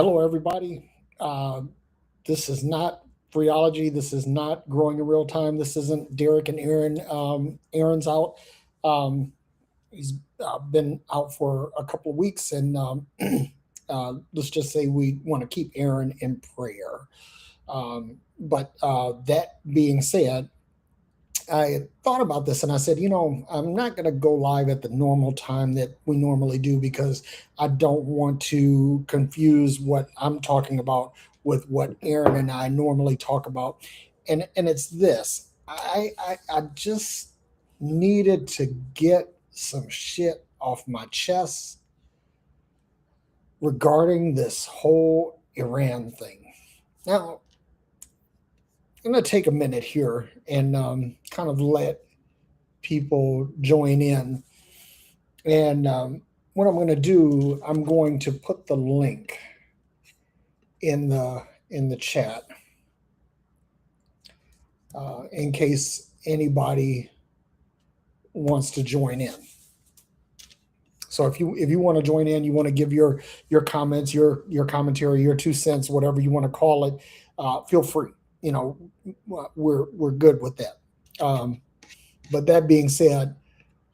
Hello, everybody. This is not Freology. This is not Growing in Real Time. This isn't Derek and Aaron. Aaron's out. Um, he's been out for a couple of weeks, and let's just say we want to keep Aaron in prayer. But that being said, I thought about this and I said, I'm not going to go live at the normal time that we normally do because I don't want to confuse what I'm talking about with what Aaron and I normally talk about. And it's this. I just needed to get some shit off my chest regarding this whole Iran thing. Now, I'm going to take a minute here and kind of let people join in. And what I'm going to do, I'm going to put the link in the chat in case anybody wants to join in. So if you want to join in, you want to give your comments, your commentary, your 2 cents, whatever you want to call it, feel free. We're good with that. But that being said,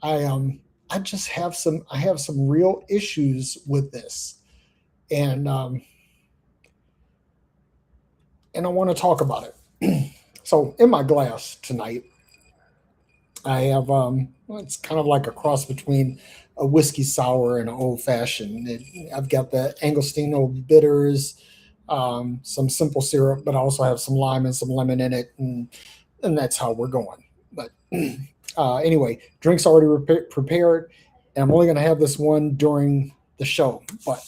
I just have some real issues with this, and I want to talk about it. So in my glass tonight, I have well, it's kind of like a cross between a whiskey sour and an old fashioned. I've got the Angostura bitters, some simple syrup, but I also have some lime and some lemon in it, and that's how we're going. But anyway, drinks already prepared, and I'm only going to have this one during the show. But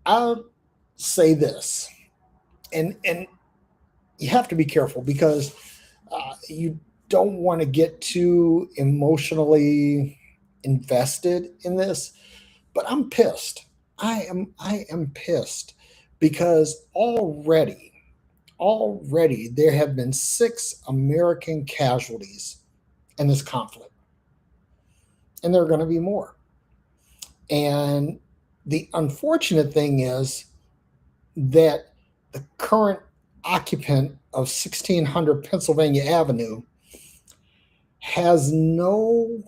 I'll say this, and you have to be careful because you don't want to get too emotionally invested in this. But I'm pissed. I am pissed because already there have been 6 American casualties in this conflict, and there are going to be more. And the unfortunate thing is that the current occupant of 1600 Pennsylvania Avenue has no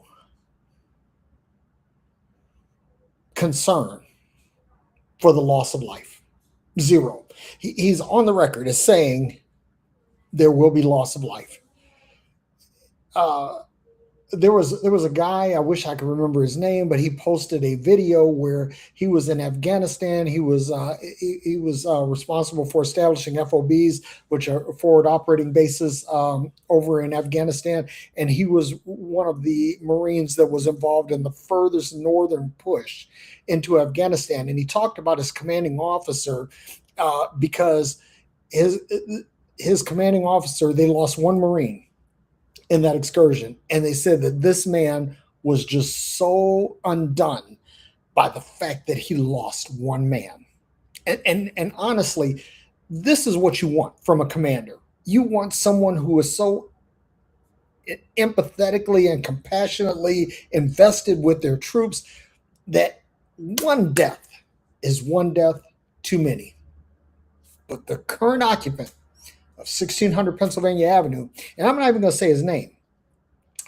concern for the loss of life. Zero. He's on the record as saying there will be loss of life. Uh, there was a guy, I wish I could remember his name, but he posted a video where he was in Afghanistan. He was responsible for establishing FOBs, which are forward operating bases over in Afghanistan, and he was one of the Marines that was involved in the furthest northern push into Afghanistan. And he talked about his commanding officer because his commanding officer, they lost one Marine in that excursion. And they said that this man was just so undone by the fact that he lost one man. And honestly, this is what you want from a commander. You want someone who is so empathetically and compassionately invested with their troops that one death is one death too many. But the current occupant of 1600 Pennsylvania Avenue, and I'm not even going to say his name,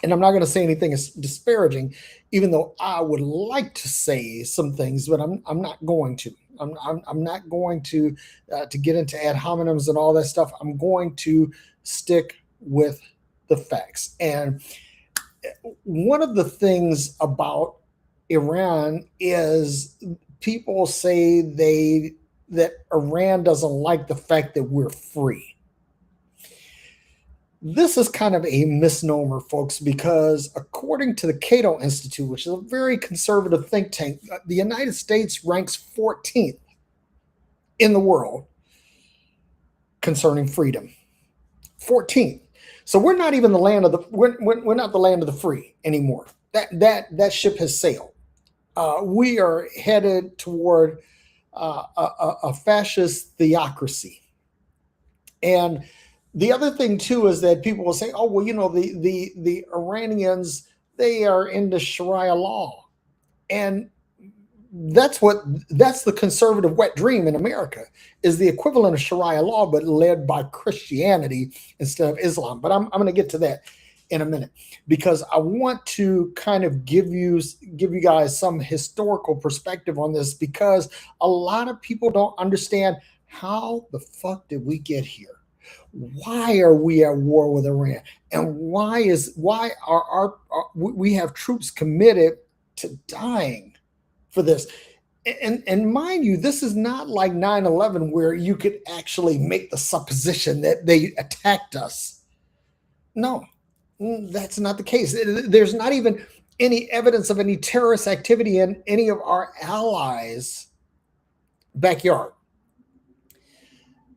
and I'm not going to say anything disparaging, even though I would like to say some things, but I'm not going to. I'm not going to get into ad hominems and all that stuff. I'm going to stick with the facts. And one of the things about Iran is people say that Iran doesn't like the fact that we're free. This is kind of a misnomer, folks, because according to the Cato Institute, which is a very conservative think tank, the United States ranks 14th in the world concerning freedom. 14th. So we're not even the land of the we're not the land of the free anymore. That ship has sailed. We are headed toward a fascist theocracy. And the other thing too is that people will say, "Oh, well, the Iranians, they are into Sharia law," and that's what that's the conservative wet dream in America, is the equivalent of Sharia law, but led by Christianity instead of Islam. But I'm going to get to that in a minute, because I want to kind of give you guys some historical perspective on this, because a lot of people don't understand how the fuck did we get here. Why are we at war with Iran? And why are we have troops committed to dying for this? And mind you, this is not like 9/11 where you could actually make the supposition that they attacked us. No, that's not the case. There's not even any evidence of any terrorist activity in any of our allies' backyard.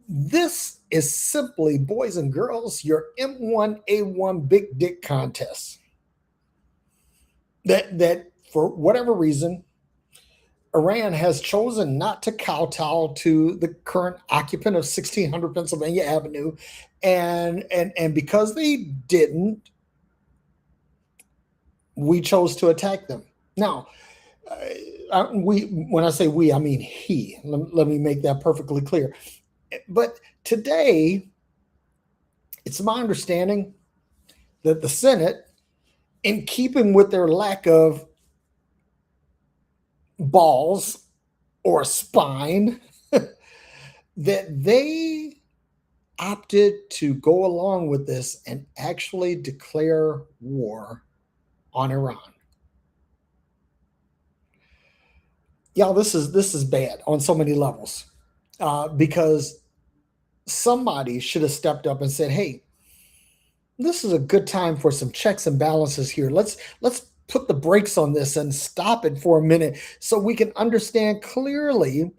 This is simply, boys and girls, your M1A1 big dick contest. That for whatever reason, Iran has chosen not to kowtow to the current occupant of 1600 Pennsylvania Avenue, and because they didn't, we chose to attack them. Now, we, when I say we, I mean he. Let me make that perfectly clear. But today, it's my understanding that the Senate, in keeping with their lack of balls or spine, that they opted to go along with this and actually declare war on Iran. Y'all, this is bad on so many levels, because somebody should have stepped up and said, "Hey, this is a good time for some checks and balances here. Let's put the brakes on this and stop it for a minute, so we can understand clearly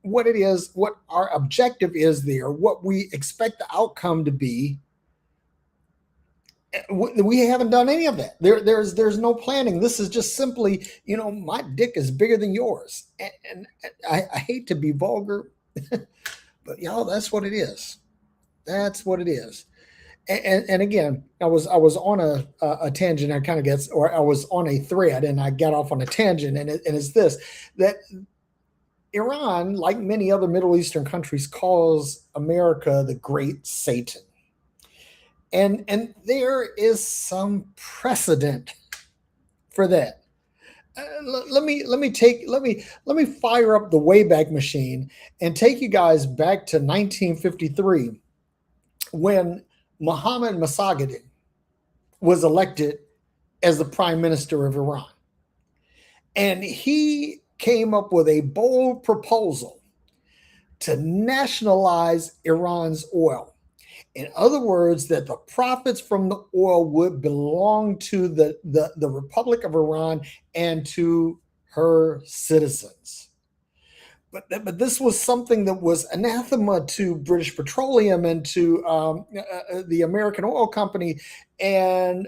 what it is, what our objective is there, what we expect the outcome to be." We haven't done any of that. There's no planning. This is just simply, my dick is bigger than yours, and I hate to be vulgar, but y'all, that's what it is. That's what it is. And again, I was on a tangent. I kind of gets, or I was on a thread, and I got off on a tangent, and it's this, that Iran, like many other Middle Eastern countries, calls America the Great Satan, and there is some precedent for that. Let me fire up the Wayback Machine and take you guys back to 1953, when Mohammad Mossadegh was elected as the prime minister of Iran. And he came up with a bold proposal to nationalize Iran's oil. In other words, that the profits from the oil would belong to the Republic of Iran and to her citizens. But this was something that was anathema to British Petroleum and to the American Oil Company, and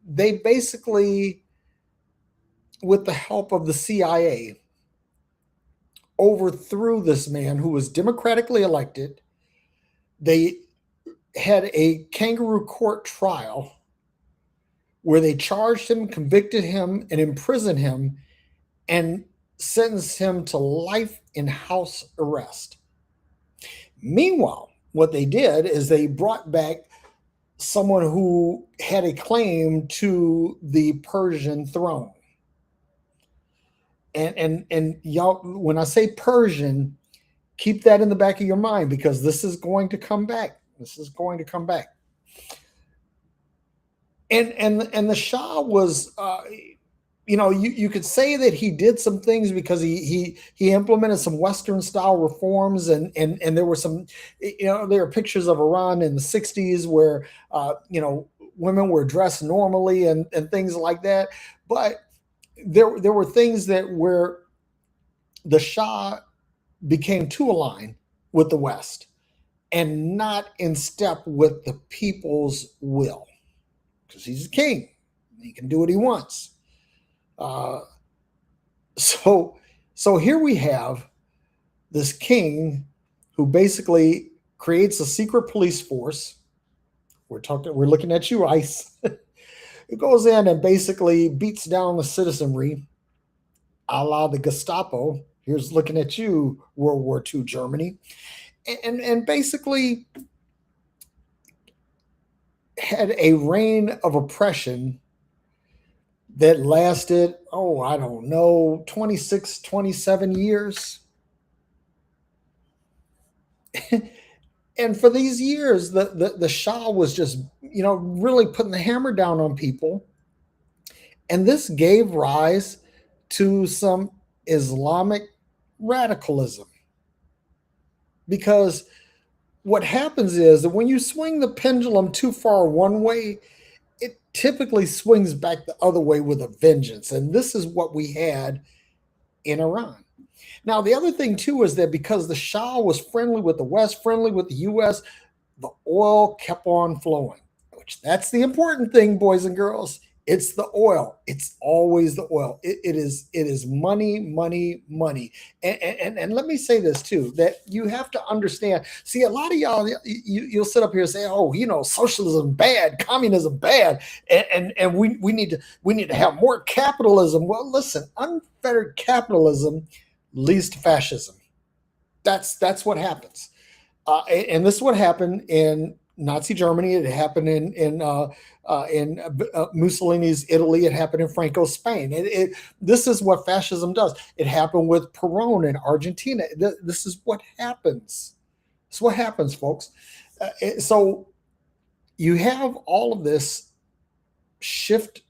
they basically, with the help of the CIA, overthrew this man who was democratically elected. They had a kangaroo court trial where they charged him, convicted him, and imprisoned him, and sentenced him to life in house arrest. Meanwhile, what they did is they brought back someone who had a claim to the Persian throne. And y'all, when I say Persian, keep that in the back of your mind, because this is going to come back. This is going to come back. And the Shah was, you could say that he did some things because he implemented some Western style reforms, and there were some, there are pictures of Iran in the 60s where women were dressed normally and things like that. But there were things that where the Shah became too aligned with the West and not in step with the people's will, because he's a king. He can do what he wants. So here we have this king who basically creates a secret police force. We're looking at you, ICE. It goes in and basically beats down the citizenry, a la the Gestapo. Here's looking at you, World War II Germany, and basically had a reign of oppression that lasted, oh, I don't know, 26, 27 years. And for these years, the Shah was just, really putting the hammer down on people. And this gave rise to some Islamic radicalism. Because what happens is that when you swing the pendulum too far one way, it typically swings back the other way with a vengeance. And this is what we had in Iran. Now, the other thing, too, is that because the Shah was friendly with the West, friendly with the U.S., the oil kept on flowing, which that's the important thing, boys and girls. It's the oil. It's always the oil. It is money, money, money. And let me say this too, that you have to understand. See, a lot of y'all, you'll sit up here and say, "Oh, socialism bad, communism bad, and we need to have more capitalism." Well, listen, unfettered capitalism leads to fascism. That's what happens. And this is what happened in Nazi Germany. It happened in Mussolini's Italy. It happened in Franco's Spain. This is what fascism does. It happened with Perón in Argentina. This is what happens. It's what happens, folks. So you have all of this shift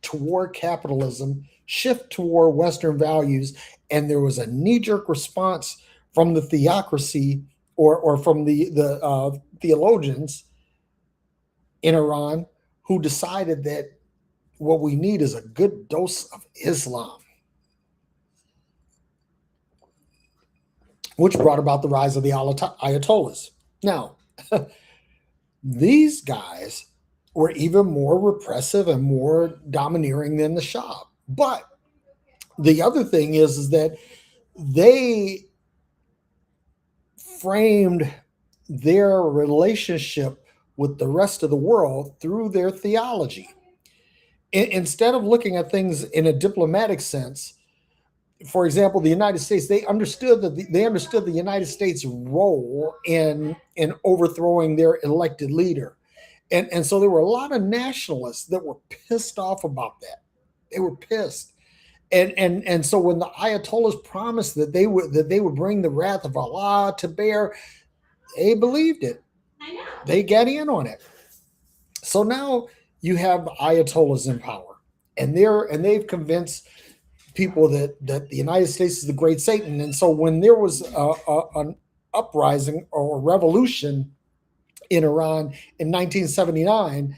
toward capitalism, shift toward Western values, and there was a knee-jerk response from the theocracy or from the theologians in Iran who decided that what we need is a good dose of Islam, which brought about the rise of the Ayatollahs. Now, these guys were even more repressive and more domineering than the Shah. But the other thing is that they framed their relationship with the rest of the world through their theology. Instead of looking at things in a diplomatic sense, for example, the United States, they understood the United States' role in overthrowing their elected leader. And so there were a lot of nationalists that were pissed off about that. They were pissed. And so when the Ayatollahs promised that they would bring the wrath of Allah to bear, they believed it. They got in on it. So now you have the Ayatollahs in power, and they've convinced people that the United States is the great Satan. And so when there was an uprising or a revolution in Iran in 1979,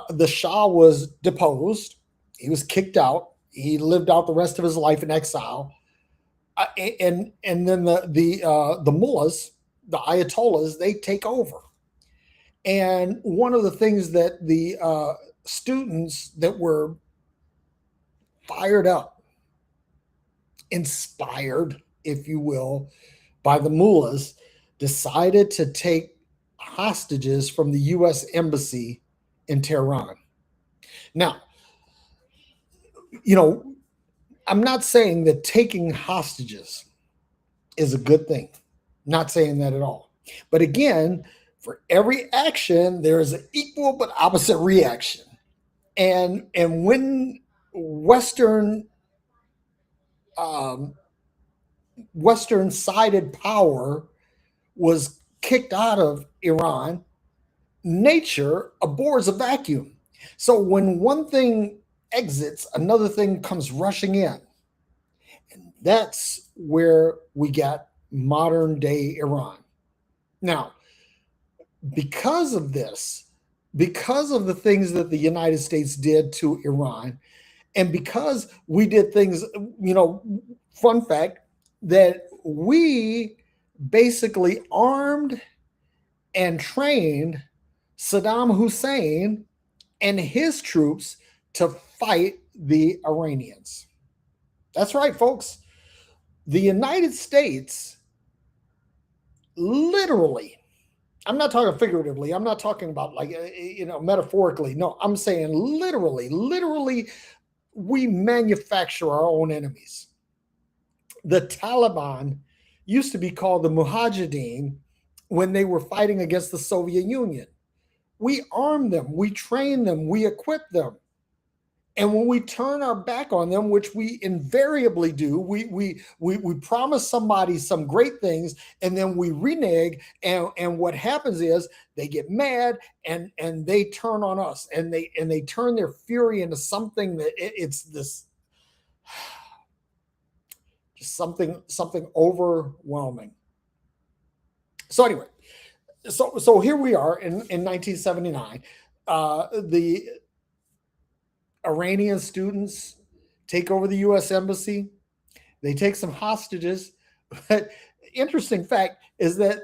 the Shah was deposed. He was kicked out. He lived out the rest of his life in exile. And then the mullahs, the Ayatollahs, they take over. And one of the things that the students that were fired up, inspired, if you will, by the mullahs, decided to take hostages from the U.S. Embassy in Tehran. Now, I'm not saying that taking hostages is a good thing. Not saying that at all. But again, for every action, there is an equal but opposite reaction. And when Western sided power was kicked out of Iran, nature abhors a vacuum. So when one thing exits, another thing comes rushing in. And that's where we got modern day Iran. Now, because of this, because of the things that the United States did to Iran, and because we did things, fun fact, that we basically armed and trained Saddam Hussein and his troops to fight the Iranians. That's right, folks. The United States literally, I'm not talking figuratively, I'm not talking about metaphorically. No, I'm saying literally we manufacture our own enemies. The Taliban used to be called the Mujahideen when they were fighting against the Soviet Union. We arm them, we train them, we equip them. And when we turn our back on them, which we invariably do, we promise somebody some great things, and then we renege. And what happens is they get mad and they turn on us, and they turn their fury into something that it's this just something overwhelming. So anyway, so here we are in 1979. The Iranian students take over the U.S. embassy. They take some hostages. But interesting fact is that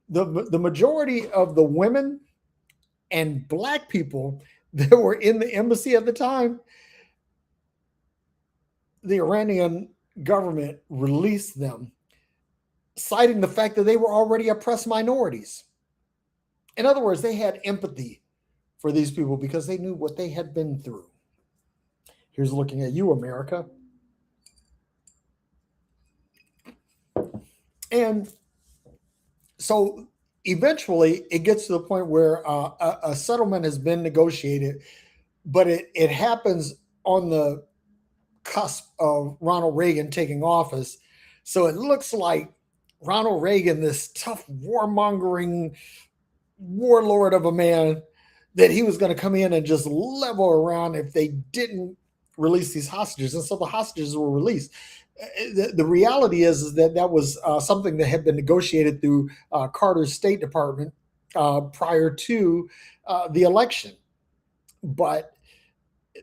the majority of the women and black people that were in the embassy at the time, the Iranian government released them, citing the fact that they were already oppressed minorities. In other words, they had empathy for these people because they knew what they had been through. Here's looking at you, America. And so eventually it gets to the point where a settlement has been negotiated, but it happens on the cusp of Ronald Reagan taking office. So it looks like Ronald Reagan, this tough warmongering warlord of a man, that he was going to come in and just level around if they didn't release these hostages. And so the hostages were released. The reality is that was something that had been negotiated through Carter's State Department prior to the election. But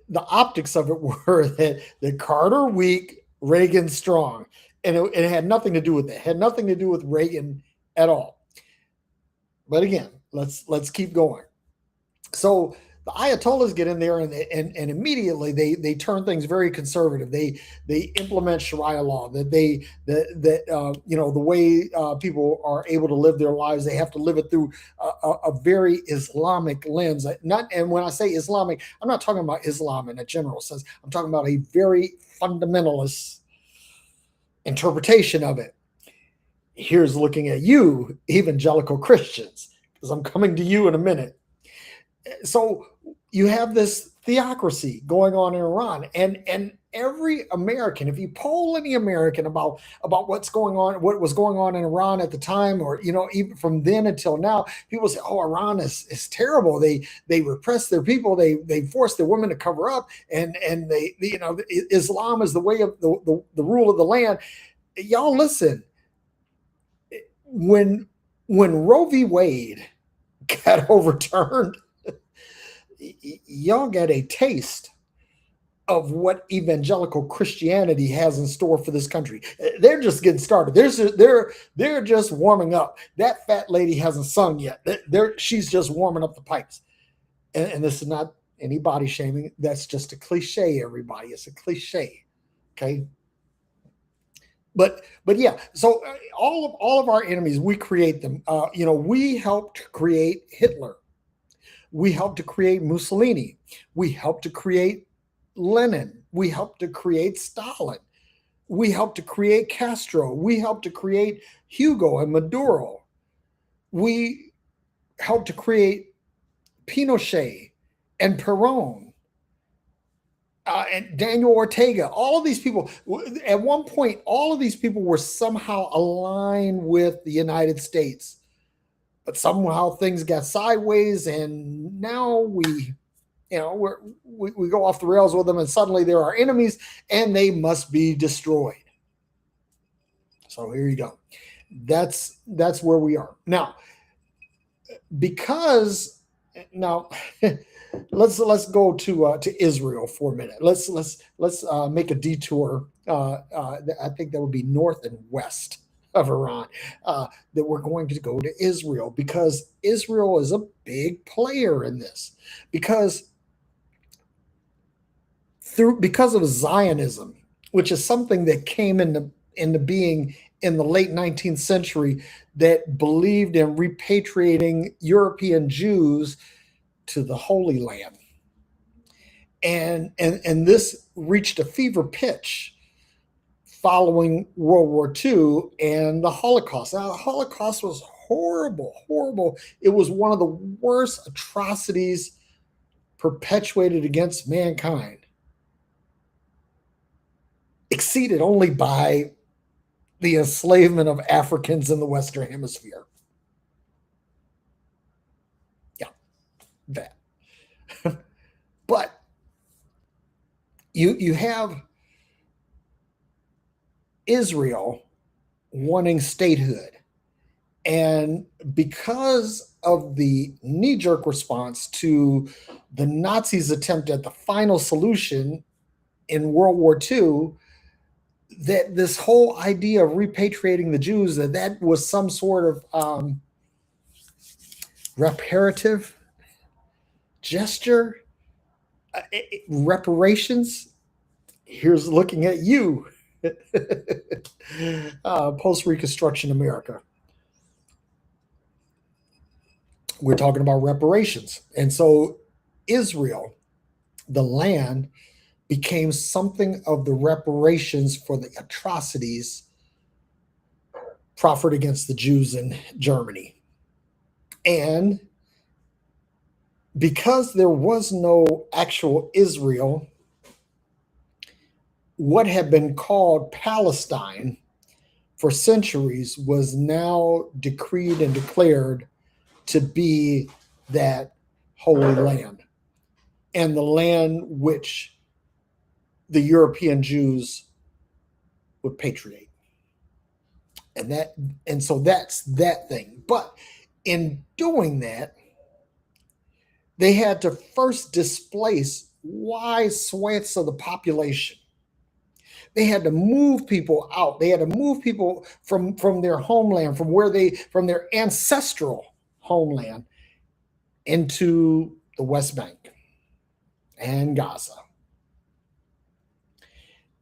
the optics of it were that Carter weak, Reagan strong. And it had nothing to do with it. It had nothing to do with Reagan at all. But again, let's keep going. So the Ayatollahs get in there and immediately they turn things very conservative. They implement Sharia law, that the way people are able to live their lives, they have to live it through a very Islamic lens. And when I say Islamic, I'm not talking about Islam in a general sense. I'm talking about a very fundamentalist interpretation of it. Here's looking at you, evangelical Christians, because I'm coming to you in a minute. So you have this theocracy going on in Iran, and every American, if you poll any American about what's going on, what was going on in Iran at the time, or even from then until now, people say, "Oh, Iran is terrible. They repress their people. They force their women to cover up, and Islam is the way of the rule of the land." Y'all listen. When Roe v. Wade got overturned, y'all get a taste of what evangelical Christianity has in store for this country. They're just getting started. They're just warming up. That fat lady hasn't sung yet. She's just warming up the pipes. And this is not any body shaming. That's just a cliche, everybody. It's a cliche. Okay. But yeah, so all of our enemies, we create them. We helped create Hitler. We helped to create Mussolini. We helped to create Lenin. We helped to create Stalin. We helped to create Castro. We helped to create Hugo and Maduro. We helped to create Pinochet and Perón. And Daniel Ortega, all of these people, at one point, all of these people were somehow aligned with the United States. But somehow things got sideways, and now we go off the rails with them, and suddenly they're our enemies, and they must be destroyed. So here you go. That's where we are now. Because now. Let's go to Israel for a minute. Let's make a detour. I think that would be north and west of Iran. That we're going to go to Israel, because Israel is a big player in this. Because of Zionism, which is something that came into being in the late 19th century, that believed in repatriating European Jews to the Holy Land. And this reached a fever pitch following World War II and the Holocaust. Now, the Holocaust was horrible, horrible. It was one of the worst atrocities perpetuated against mankind, exceeded only by the enslavement of Africans in the Western Hemisphere. Yeah, that. But you have Israel wanting statehood. And because of the knee jerk response to the Nazis' attempt at the final solution in World War II, that this whole idea of repatriating the Jews, that was some sort of reparative gesture, reparations. Here's looking at you, post Reconstruction America. We're talking about reparations. And so Israel, the land, became something of the reparations for the atrocities proffered against the Jews in Germany. And because there was no actual Israel, what had been called Palestine for centuries was now decreed and declared to be that holy land, and the land which the European Jews would patriate. And so that's that thing. But in doing that, they had to first displace wide swaths of the population. They had to move people out. They had to move people from their homeland, from their ancestral homeland into the West Bank and Gaza.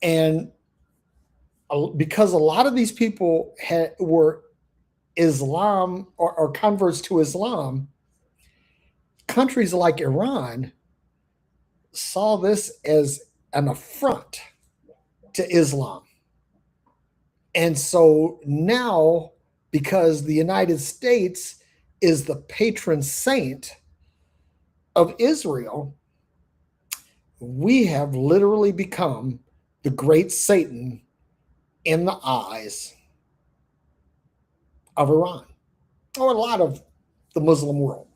And because a lot of these people were Islam or converts to Islam, countries like Iran saw this as an affront to Islam. And so now, because the United States is the patron saint of Israel, we have literally become the great Satan in the eyes of Iran, or a lot of the Muslim world.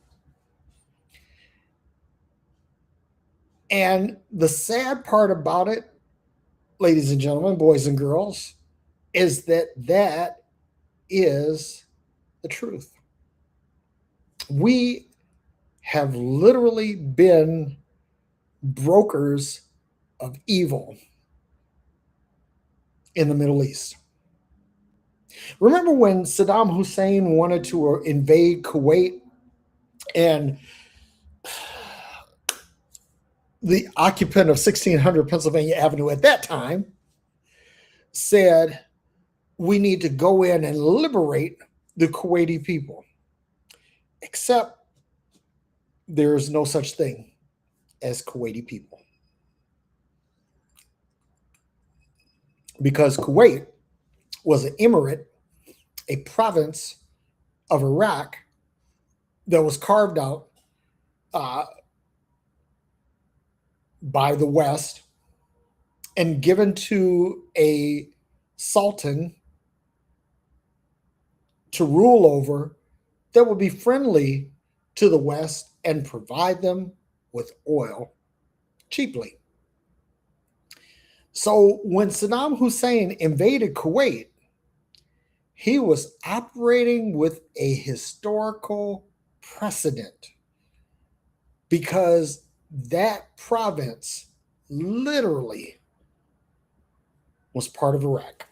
And the sad part about it, ladies and gentlemen, boys and girls, is that is the truth. We have literally been brokers of evil in the Middle East. Remember when Saddam Hussein wanted to invade Kuwait, and the occupant of 1600 Pennsylvania Avenue at that time said, we need to go in and liberate the Kuwaiti people. Except there's no such thing as Kuwaiti people. Because Kuwait was an emirate, a province of Iraq that was carved out by the West and given to a sultan to rule over, that would be friendly to the West and provide them with oil cheaply. So when Saddam Hussein invaded Kuwait, he was operating with a historical precedent, because that province literally was part of Iraq.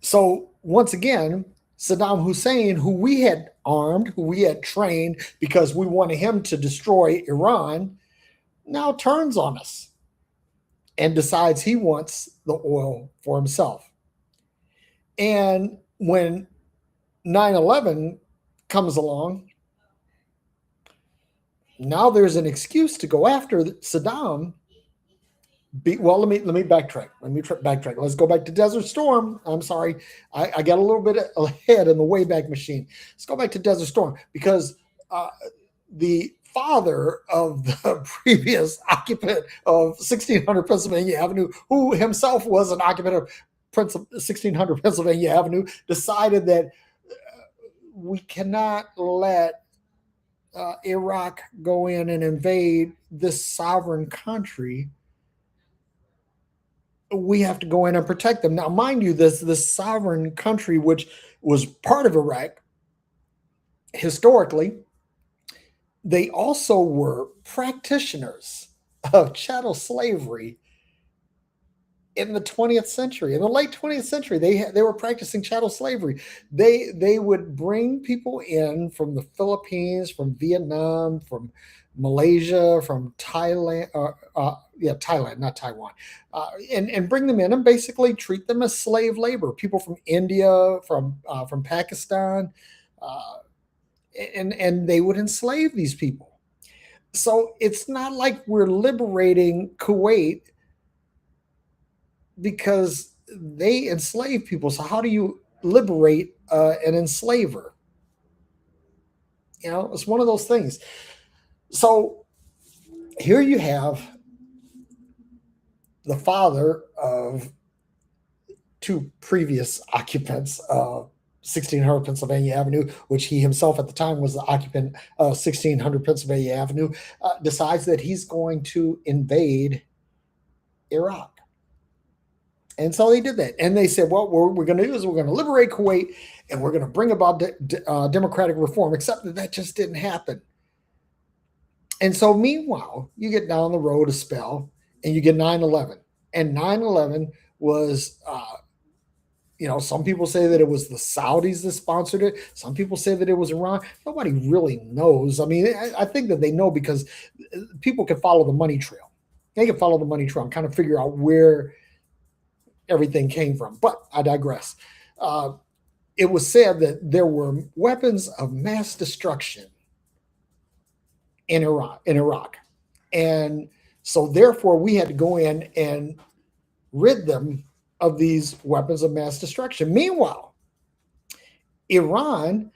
So once again, Saddam Hussein, who we had armed, who we had trained because we wanted him to destroy Iran, now turns on us and decides he wants the oil for himself. And when 9/11 comes along, Now there's an excuse to go after Saddam. Well, let me backtrack. Backtrack. Let's go back to Desert Storm. I'm sorry, I got a little bit ahead in the Wayback Machine. Let's go back to Desert Storm because uh, the father of the previous occupant of 1600 Pennsylvania Avenue, who himself was an occupant of 1600 Pennsylvania Avenue, decided that we cannot let Iraq go in and invade this sovereign country. We have to go in and protect them. Now, mind you, this sovereign country, which was part of Iraq historically, they also were practitioners of chattel slavery in the 20th century. In the late 20th century, they were practicing chattel slavery. They would bring people in from the Philippines, from Vietnam, from Malaysia, from Thailand, Thailand, not Taiwan, and bring them in and basically treat them as slave labor. People from India, from Pakistan, uh, and they would enslave these people. So it's not like we're liberating Kuwait because they enslave people. So how do you liberate an enslaver? It's one of those things. So here you have the father of two previous occupants of 1600 Pennsylvania Avenue, which he himself at the time was the occupant of 1600 Pennsylvania Avenue, decides that he's going to invade Iraq. And so they did that. And they said, well, what we're going to do is we're going to liberate Kuwait and we're going to bring about democratic reform, except that just didn't happen. And so meanwhile, you get down the road a spell and you get 9/11. And 9/11 was, some people say that it was the Saudis that sponsored it. Some people say that it was Iran. Nobody really knows. I mean, I think that they know because people can follow the money trail. They can follow the money trail and kind of figure out where everything came from. But I digress. It was said that there were weapons of mass destruction in Iraq. And so therefore we had to go in and rid them of these weapons of mass destruction. Meanwhile, Iran,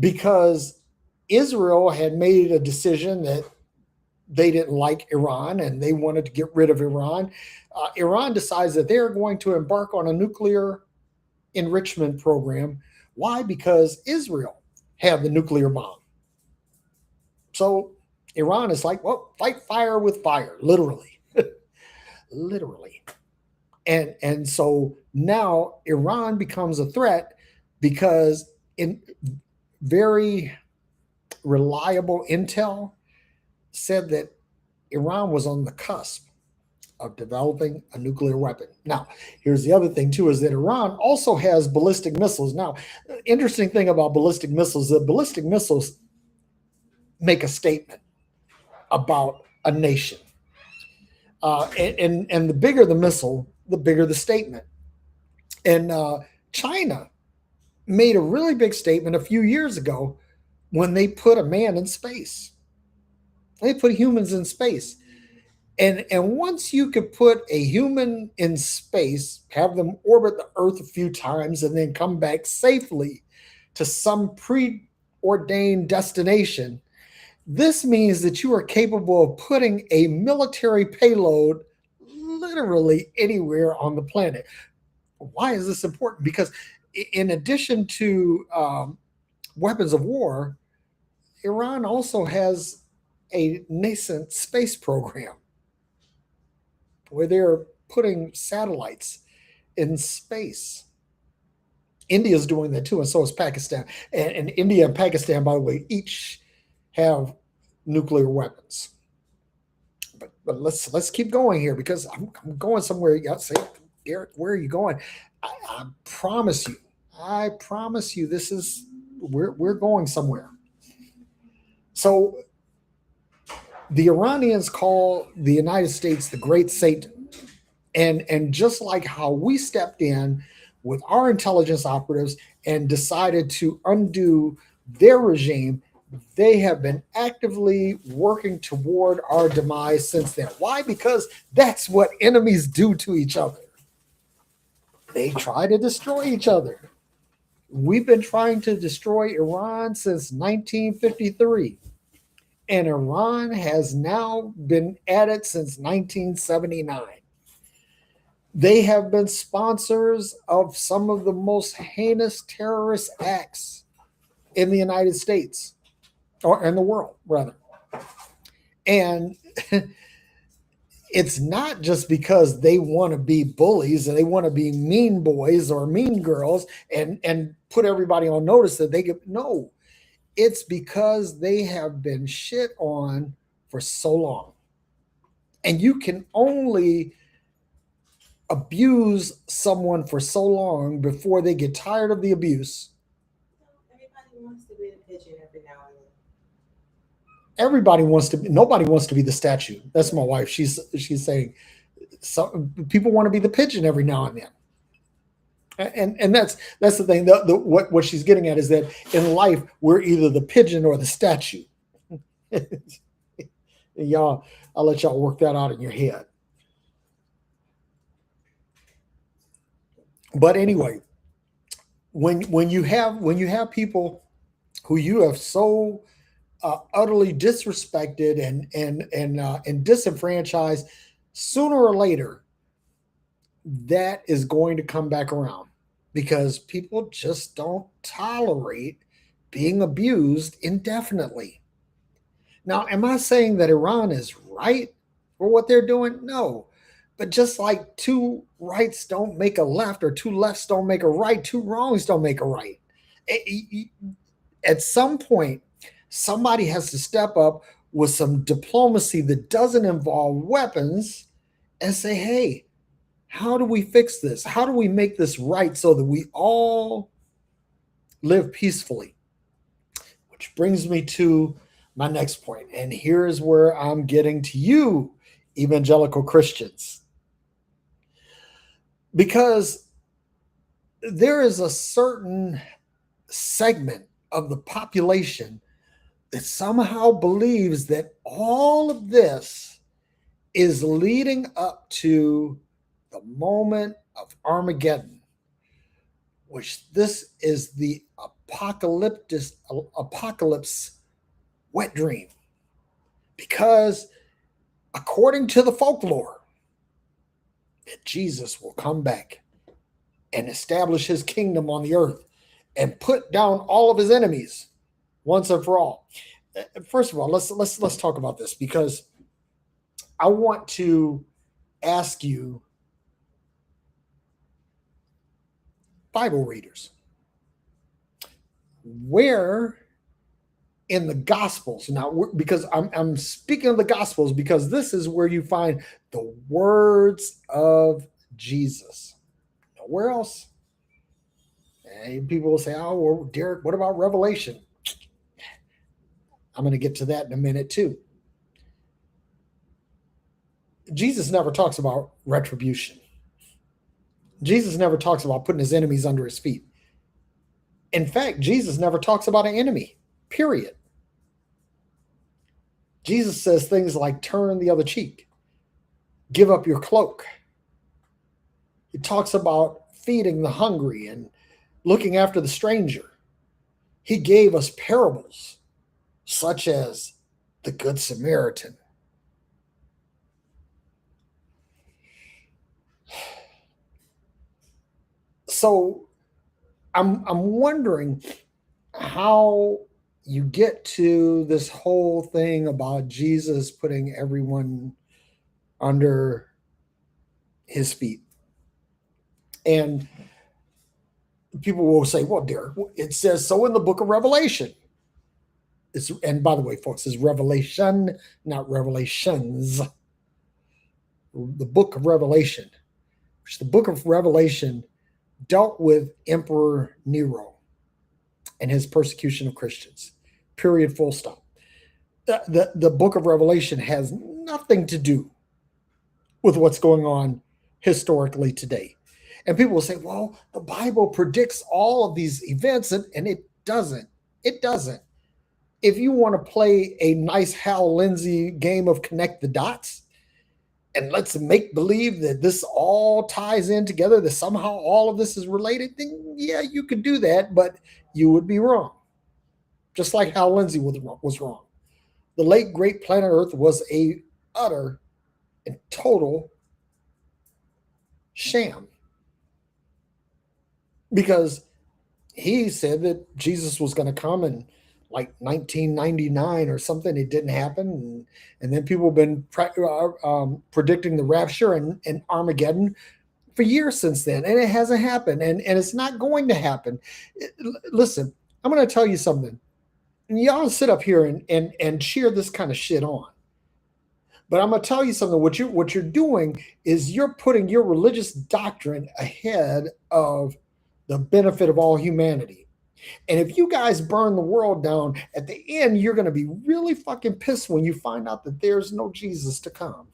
because Israel had made a decision that they didn't like Iran and they wanted to get rid of Iran, Iran decides that they're going to embark on a nuclear enrichment program. Why? Because Israel had the nuclear bomb. So Iran is like, well, fight fire with fire, literally. Literally. And so now Iran becomes a threat because in very reliable intel said that Iran was on the cusp of developing a nuclear weapon. Now, here's the other thing too, is that Iran also has ballistic missiles. Now, interesting thing about ballistic missiles, that ballistic missiles make a statement about a nation. And the bigger the missile, the bigger the statement. And China made a really big statement a few years ago when they put a man in space. They put humans in space. And once you could put a human in space, have them orbit the Earth a few times, and then come back safely to some preordained destination, this means that you are capable of putting a military payload literally anywhere on the planet. Why is this important? Because in addition to weapons of war, Iran also has a nascent space program where they're putting satellites in space. India's doing that too, and so is Pakistan. And India and Pakistan, by the way, each have nuclear weapons. But let's keep going here because I'm going somewhere. You got to say, Eric, where are you going? I promise you, this is we're going somewhere. So the Iranians call the United States the Great Satan, and just like how we stepped in with our intelligence operatives and decided to undo their regime, They have been actively working toward our demise since then. Why? Because that's what enemies do to each other. They try to destroy each other. We've been trying to destroy Iran since 1953, and Iran has now been at it since 1979. They have been sponsors of some of the most heinous terrorist acts in the United States, or in the world, rather. And it's not just because they want to be bullies and they want to be mean boys or mean girls and put everybody on notice that they get. No, it's because they have been shit on for so long. And you can only abuse someone for so long before they get tired of the abuse. Everybody wants to be the pigeon every now and then. Everybody wants to be, nobody wants to be the statue. That's my wife. She's saying some people want to be the pigeon every now and then. And that's the thing. What she's getting at is that in life we're either the pigeon or the statue. Y'all, I'll let y'all work that out in your head. But anyway, when you have people who you have so utterly disrespected and disenfranchised, sooner or later that is going to come back around because people just don't tolerate being abused indefinitely. Now, am I saying that Iran is right for what they're doing? No. But just like two rights don't make a left, or two lefts don't make a right, two wrongs don't make a right. At some point, somebody has to step up with some diplomacy that doesn't involve weapons and say, hey, how do we fix this? How do we make this right so that we all live peacefully? Which brings me to my next point. And here's where I'm getting to you, evangelical Christians. Because there is a certain segment of the population that somehow believes that all of this is leading up to the moment of Armageddon, which this is the apocalypse wet dream. Because according to the folklore, that Jesus will come back and establish his kingdom on the earth and put down all of his enemies once and for all. First of all, let's talk about this, because I want to ask you, Bible readers, where in the Gospels now, because I'm speaking of the Gospels because this is where you find the words of Jesus. Where else? And people will say, oh, well, Derek, what about Revelation? I'm going to get to that in a minute too. Jesus never talks about retribution. Jesus never talks about putting his enemies under his feet. In fact, Jesus never talks about an enemy, period. Jesus says things like turn the other cheek, give up your cloak. He talks about feeding the hungry and looking after the stranger. He gave us parables such as the Good Samaritan. So I'm wondering how you get to this whole thing about Jesus putting everyone under his feet. And people will say, well, Derek, it says so in the book of Revelation. And by the way, folks, it's Revelation, not Revelations. The book of Revelation, which the book of Revelation dealt with Emperor Nero and his persecution of Christians. Period, full stop. The book of Revelation has nothing to do with what's going on historically today. And people will say, well, the Bible predicts all of these events, and it doesn't. It doesn't. if you want to play a nice Hal Lindsey game of connect the dots and let's make believe that this all ties in together, that somehow all of this is related, then yeah, you could do that, but you would be wrong. Just like Hal Lindsey was wrong. The late great planet Earth was a utter and total sham because he said that Jesus was going to come in like 1999 or something. It didn't happen, and then people have been predicting the rapture and Armageddon for years since then, and it hasn't happened, and it's not going to happen. Listen, I'm going to tell you something. Y'all sit up here and cheer this kind of shit on. But I'm going to tell you something. What you're doing is you're putting your religious doctrine ahead of the benefit of all humanity. And if you guys burn the world down, at the end, you're going to be really fucking pissed when you find out that there's no Jesus to come.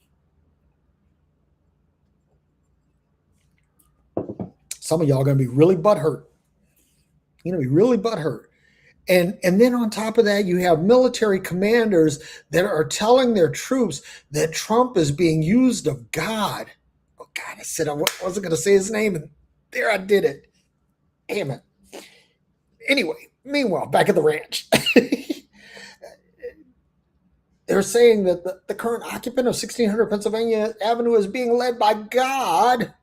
Some of y'all are going to be really butthurt. You're going to be really butthurt. And then on top of that, you have military commanders that are telling their troops that Trump is being used of God. Oh, God, I said I wasn't going to say his name, and there I did it. Damn it. Anyway, meanwhile, back at the ranch. They're saying that the current occupant of 1600 Pennsylvania Avenue is being led by God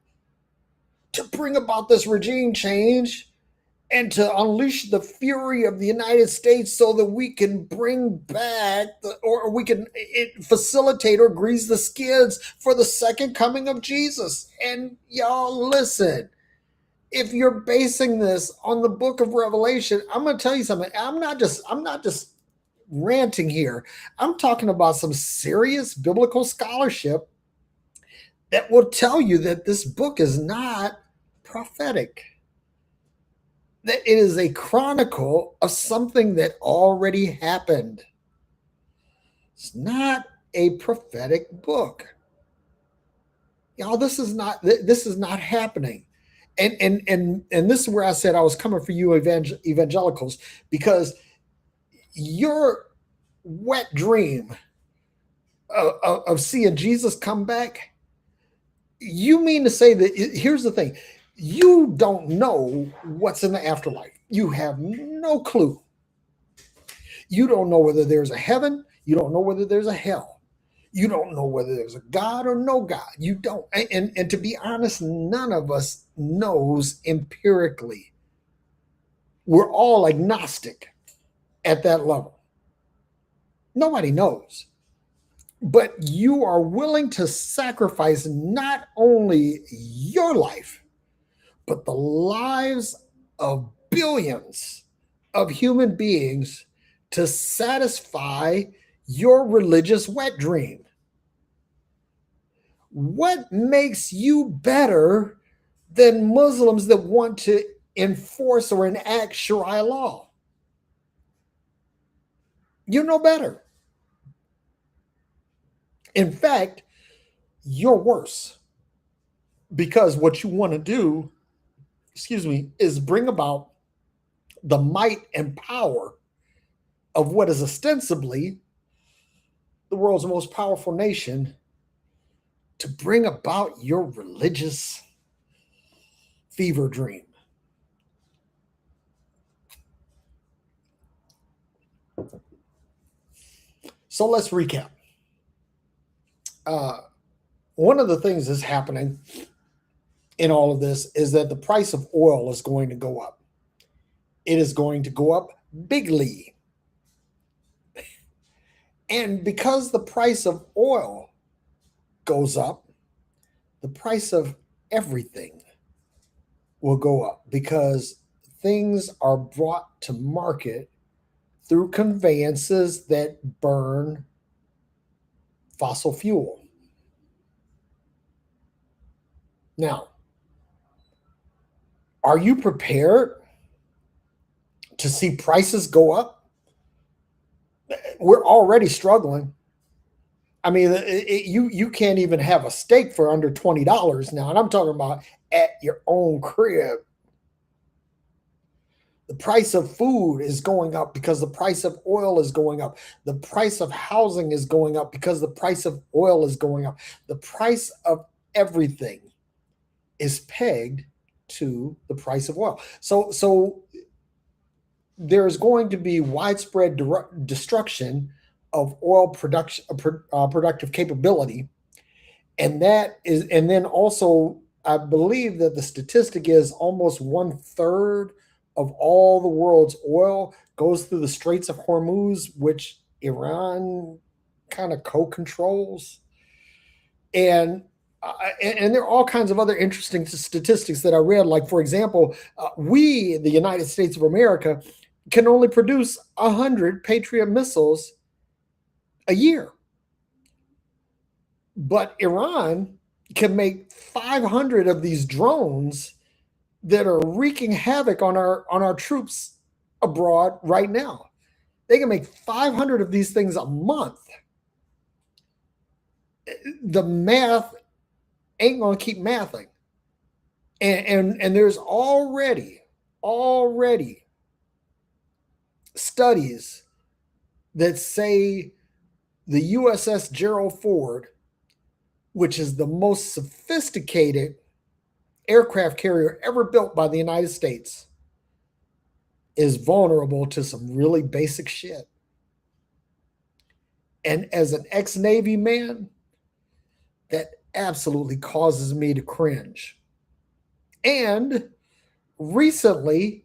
to bring about this regime change and to unleash the fury of the United States so that we can bring back or we can facilitate or grease the skids for the second coming of Jesus. And y'all listen, if you're basing this on the book of Revelation, I'm going to tell you something. I'm not just ranting here. I'm talking about some serious biblical scholarship that will tell you that this book is not prophetic. That it is a chronicle of something that already happened. It's not a prophetic book. Y'all, this is not happening. And this is where I said I was coming for you evangelicals, because your wet dream of seeing Jesus come back, you mean to say that here's the thing. You don't know what's in the afterlife. You have no clue. You don't know whether there's a heaven. You don't know whether there's a hell. You don't know whether there's a God or no God. You don't. And to be honest, none of us knows empirically. We're all agnostic at that level. Nobody knows. But you are willing to sacrifice not only your life, but the lives of billions of human beings to satisfy your religious wet dream. What makes you better than Muslims that want to enforce or enact Sharia law? You're no better. In fact, you're worse, because what you want to do, is bring about the might and power of what is ostensibly the world's most powerful nation to bring about your religious fever dream. So let's recap. One of the things that's happening in all of this is that the price of oil is going to go up. It is going to go up bigly. And because the price of oil goes up, the price of everything will go up, because things are brought to market through conveyances that burn fossil fuel. Now, are you prepared to see prices go up? We're already struggling. I mean, you can't even have a steak for under $20 now, and I'm talking about at your own crib. The price of food is going up because the price of oil is going up. The price of housing is going up because the price of oil is going up. The price of everything is pegged to the price of oil. So there's going to be widespread destruction of oil production, productive capability, and then also I believe that the statistic is almost 1/3 of all the world's oil goes through the Straits of Hormuz, which Iran kind of co-controls. And and there are all kinds of other interesting statistics that I read. Like, for example, we, the United States of America, can only produce 100 Patriot missiles a year, but Iran can make 500 of these drones that are wreaking havoc on our troops abroad right now. They can make 500 of these things a month. The math ain't going to keep mathing. And there's already studies that say the USS Gerald Ford, which is the most sophisticated aircraft carrier ever built by the United States, is vulnerable to some really basic shit. And as an ex-Navy man, that absolutely causes me to cringe. And recently,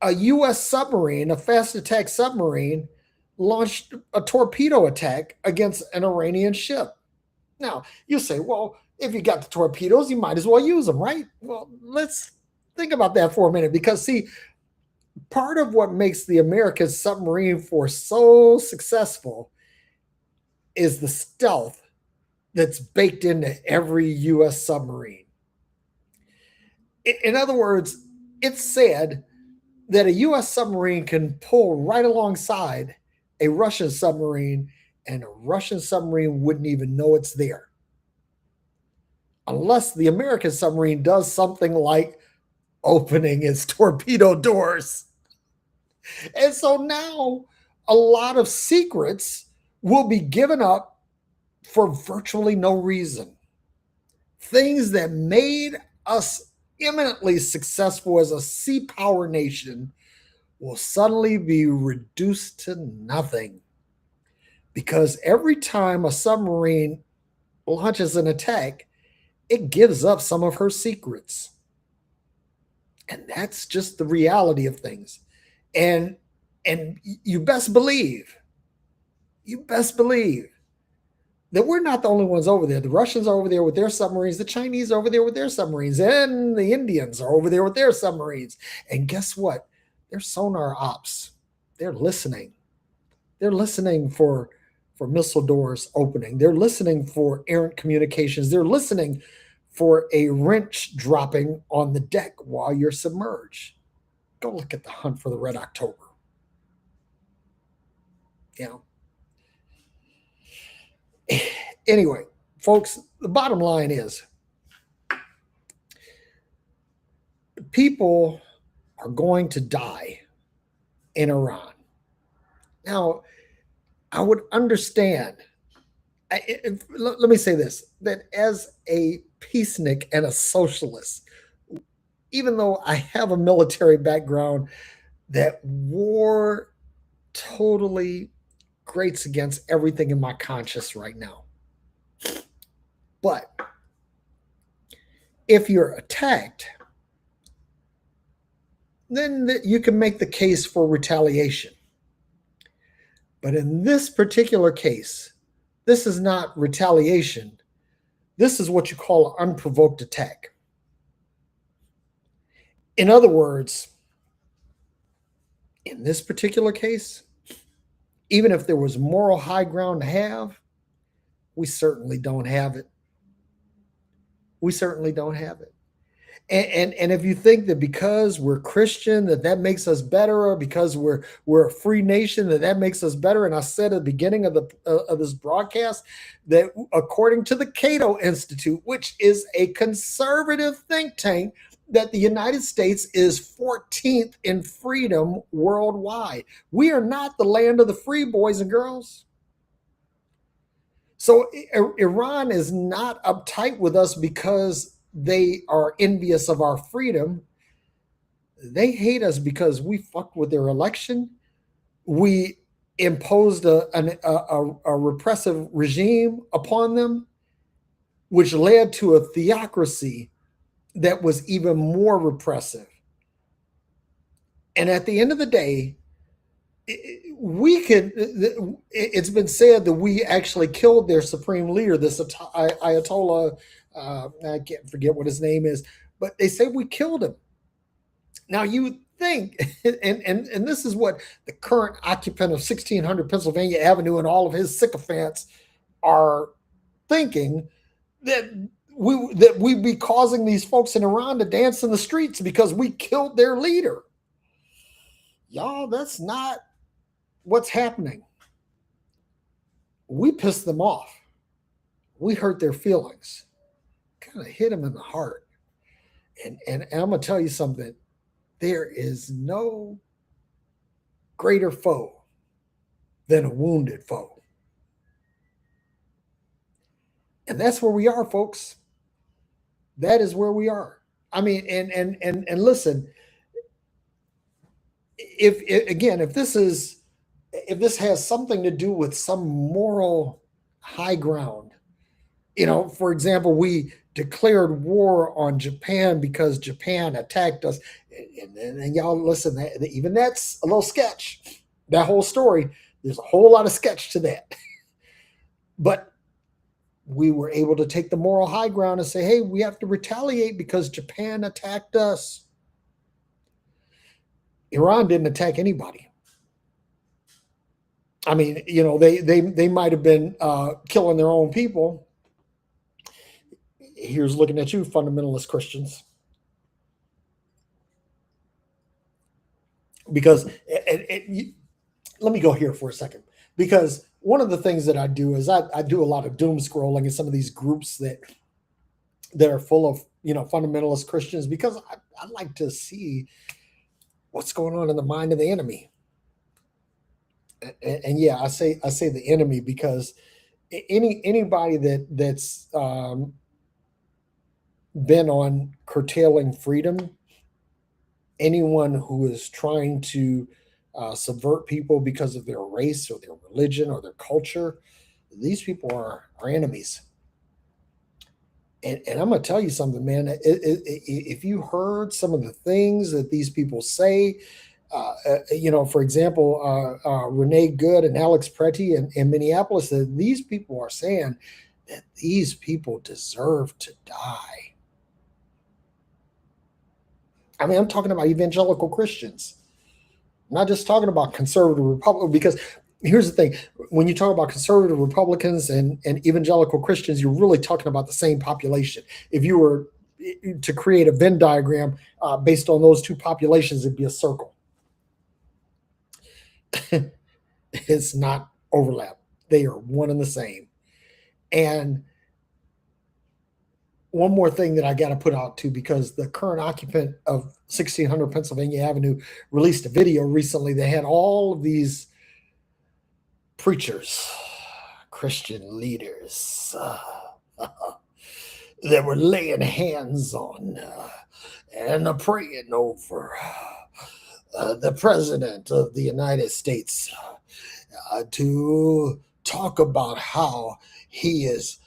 a U.S. submarine, a fast attack submarine, launched a torpedo attack against an Iranian ship. Now, you say, well, if you got the torpedoes, you might as well use them, right? Well, let's think about that for a minute, because, see, part of what makes the American submarine force so successful is the stealth that's baked into every U.S. submarine. In other words, it's said that a U.S. submarine can pull right alongside a Russian submarine, and a Russian submarine wouldn't even know it's there. Unless the American submarine does something like opening its torpedo doors. And so now a lot of secrets will be given up for virtually no reason. Things that made us eminently successful as a sea power nation will suddenly be reduced to nothing. Because every time a submarine launches an attack, it gives up some of her secrets. And that's just the reality of things. And you best believe that we're not the only ones over there. The Russians are over there with their submarines, the Chinese are over there with their submarines, and the Indians are over there with their submarines. And guess what? They're sonar ops. They're listening. They're listening for missile doors opening. They're listening for errant communications. They're listening for a wrench dropping on the deck while you're submerged. Go look at the Hunt for the Red October. You know. Anyway, folks, the bottom line is people are going to die in Iran. Now, I would understand. Let me say this, that as a peacenik and a socialist, even though I have a military background, that war totally grates against everything in my conscience right now. But if you're attacked, then you can make the case for retaliation. But in this particular case, this is not retaliation. This is what you call an unprovoked attack. In other words, in this particular case, even if there was moral high ground to have, we certainly don't have it. We certainly don't have it. And if you think that because we're Christian that makes us better, or because we're a free nation that makes us better, and I said at the beginning of the of this broadcast that according to the Cato Institute, which is a conservative think tank, that the United States is 14th in freedom worldwide. We are not the land of the free, boys and girls. So Iran is not uptight with us because they are envious of our freedom. They hate us because we fucked with their election. We imposed a repressive regime upon them, which led to a theocracy that was even more repressive. And at the end of the day, we can. It's been said that we actually killed their supreme leader, this Ayatollah. I can't forget what his name is, but they say we killed him. Now you think, and this is what the current occupant of 1600 Pennsylvania Avenue and all of his sycophants are thinking, that we'd be causing these folks in Iran to dance in the streets because we killed their leader. Y'all, that's not what's happening. We pissed them off. We hurt their feelings. Kind of hit them in the heart. And I'm gonna tell you something. There is no greater foe than a wounded foe. And that's where we are, folks. That is where we are. I mean, and listen, if again, if this has something to do with some moral high ground, for example, we declared war on Japan because Japan attacked us, and y'all listen, even that's a little sketch. That whole story, there's a whole lot of sketch to that. But we were able to take the moral high ground and say, hey, we have to retaliate because Japan attacked us. Iran didn't attack anybody. I mean, they might have been killing their own people. Here's looking at you, fundamentalist Christians. Because let me go here for a second. Because one of the things that I do is I do a lot of doom scrolling in some of these groups that are full of fundamentalist Christians, because I like to see what's going on in the mind of the enemy. And yeah, I say the enemy because anybody that's been on curtailing freedom, anyone who is trying to subvert people because of their race or their religion or their culture, these people are enemies. And I'm going to tell you something, man. If you heard some of the things that these people say, for example, Renee Good and Alex Pretty in Minneapolis, that these people are saying that these people deserve to die. I mean, I'm talking about evangelical Christians. I'm not just talking about conservative Republicans, because here's the thing. When you talk about conservative Republicans and evangelical Christians, you're really talking about the same population. If you were to create a Venn diagram based on those two populations, it'd be a circle. It's not overlap. They are one and the same. And one more thing that I got to put out too, because the current occupant of 1600 Pennsylvania Avenue released a video recently. They had all of these preachers, Christian leaders that were laying hands on and praying over the president of the United States to talk about how he is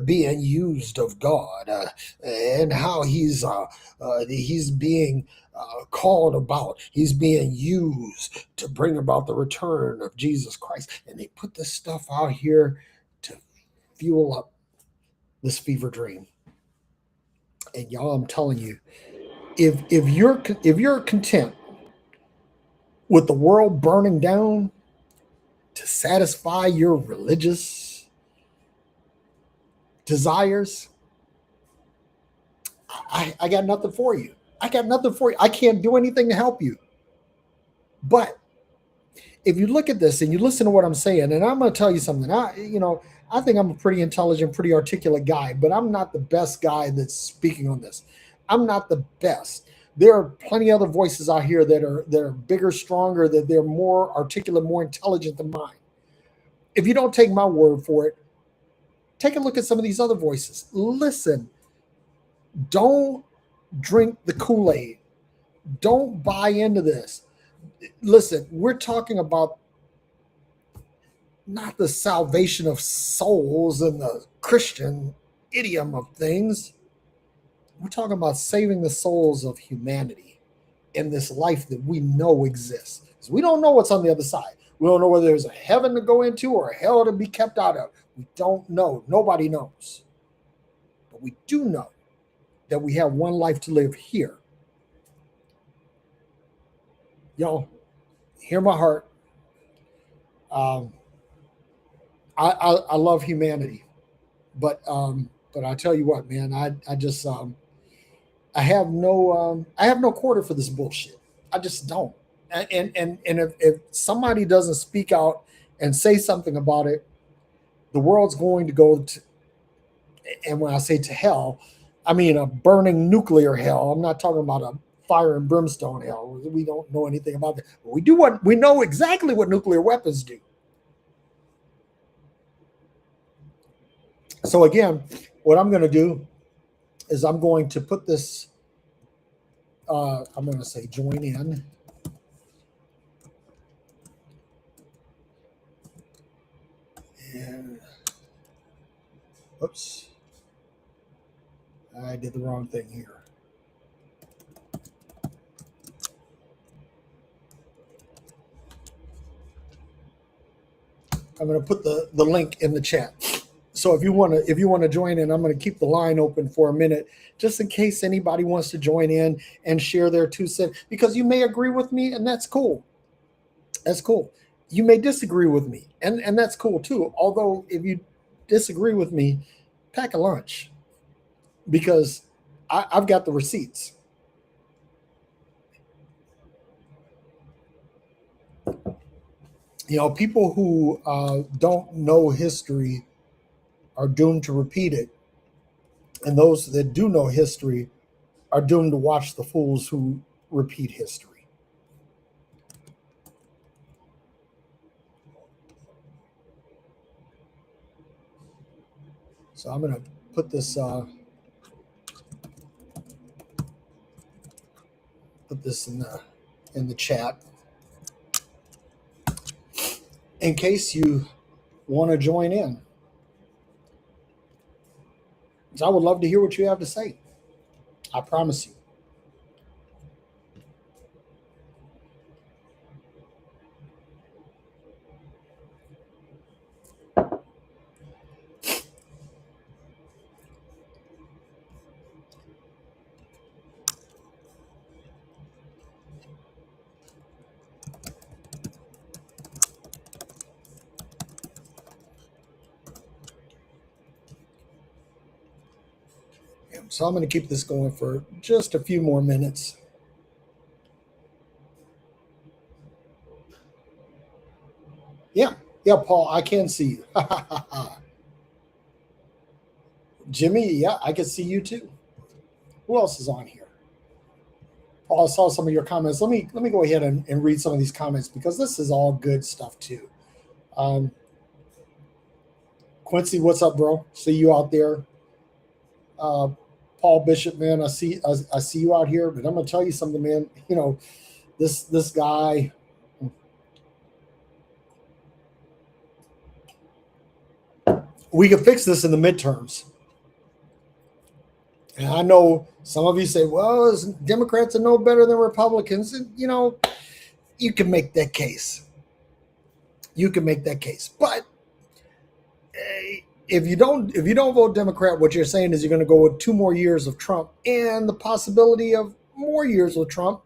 being used of God and how he's being called about. He's being used to bring about the return of Jesus Christ. And they put this stuff out here to fuel up this fever dream. And y'all, I'm telling you, if you're content with the world burning down to satisfy your religious desires, I got nothing for you. I got nothing for you. I can't do anything to help you. But if you look at this and you listen to what I'm saying, and I'm going to tell you something, I think I'm a pretty intelligent, pretty articulate guy, but I'm not the best guy that's speaking on this. I'm not the best. There are plenty of other voices out here that are bigger, stronger, that they're more articulate, more intelligent than mine. If you don't take my word for it, take a look at some of these other voices. Listen, don't drink the Kool-Aid. Don't buy into this. Listen, we're talking about not the salvation of souls and the Christian idiom of things. We're talking about saving the souls of humanity in this life that we know exists. Because we don't know what's on the other side. We don't know whether there's a heaven to go into or a hell to be kept out of. We don't know. Nobody knows. But we do know that we have one life to live here. Y'all, hear my heart. Um, I love humanity, but I tell you what, man, I just I have no quarter for this bullshit. I just don't. And if somebody doesn't speak out and say something about it, the world's going to go to, and when I say to hell, I mean a burning nuclear hell. I'm not talking about a fire and brimstone hell. We don't know anything about that. But we know exactly what nuclear weapons do. So again, what I'm going to do is I'm going to put this. I'm going to say join in. And oops, I did the wrong thing here. I'm going to put the link in the chat. So if you want to join in, I'm going to keep the line open for a minute, just in case anybody wants to join in and share their 2 cents. Because you may agree with me, and that's cool. That's cool. You may disagree with me, and that's cool too. Although if you disagree with me, pack a lunch, because I've got the receipts. People who don't know history are doomed to repeat it, and those that do know history are doomed to watch the fools who repeat history. So I'm going to put this in the chat in case you want to join in. So I would love to hear what you have to say. I promise you. So I'm going to keep this going for just a few more minutes. Yeah, Paul, I can see you. Jimmy, yeah, I can see you too. Who else is on here? Paul, I saw some of your comments. Let me go ahead and read some of these comments, because this is all good stuff too. Quincy, what's up, bro? See you out there. Paul Bishop, man, I see you out here. But I'm gonna tell you something, man. This guy. We can fix this in the midterms. And I know some of you say, well, Democrats are no better than Republicans. And, you can make that case. You can make that case. But if you don't vote Democrat, what you're saying is you're going to go with 2 more years of Trump and the possibility of more years with Trump,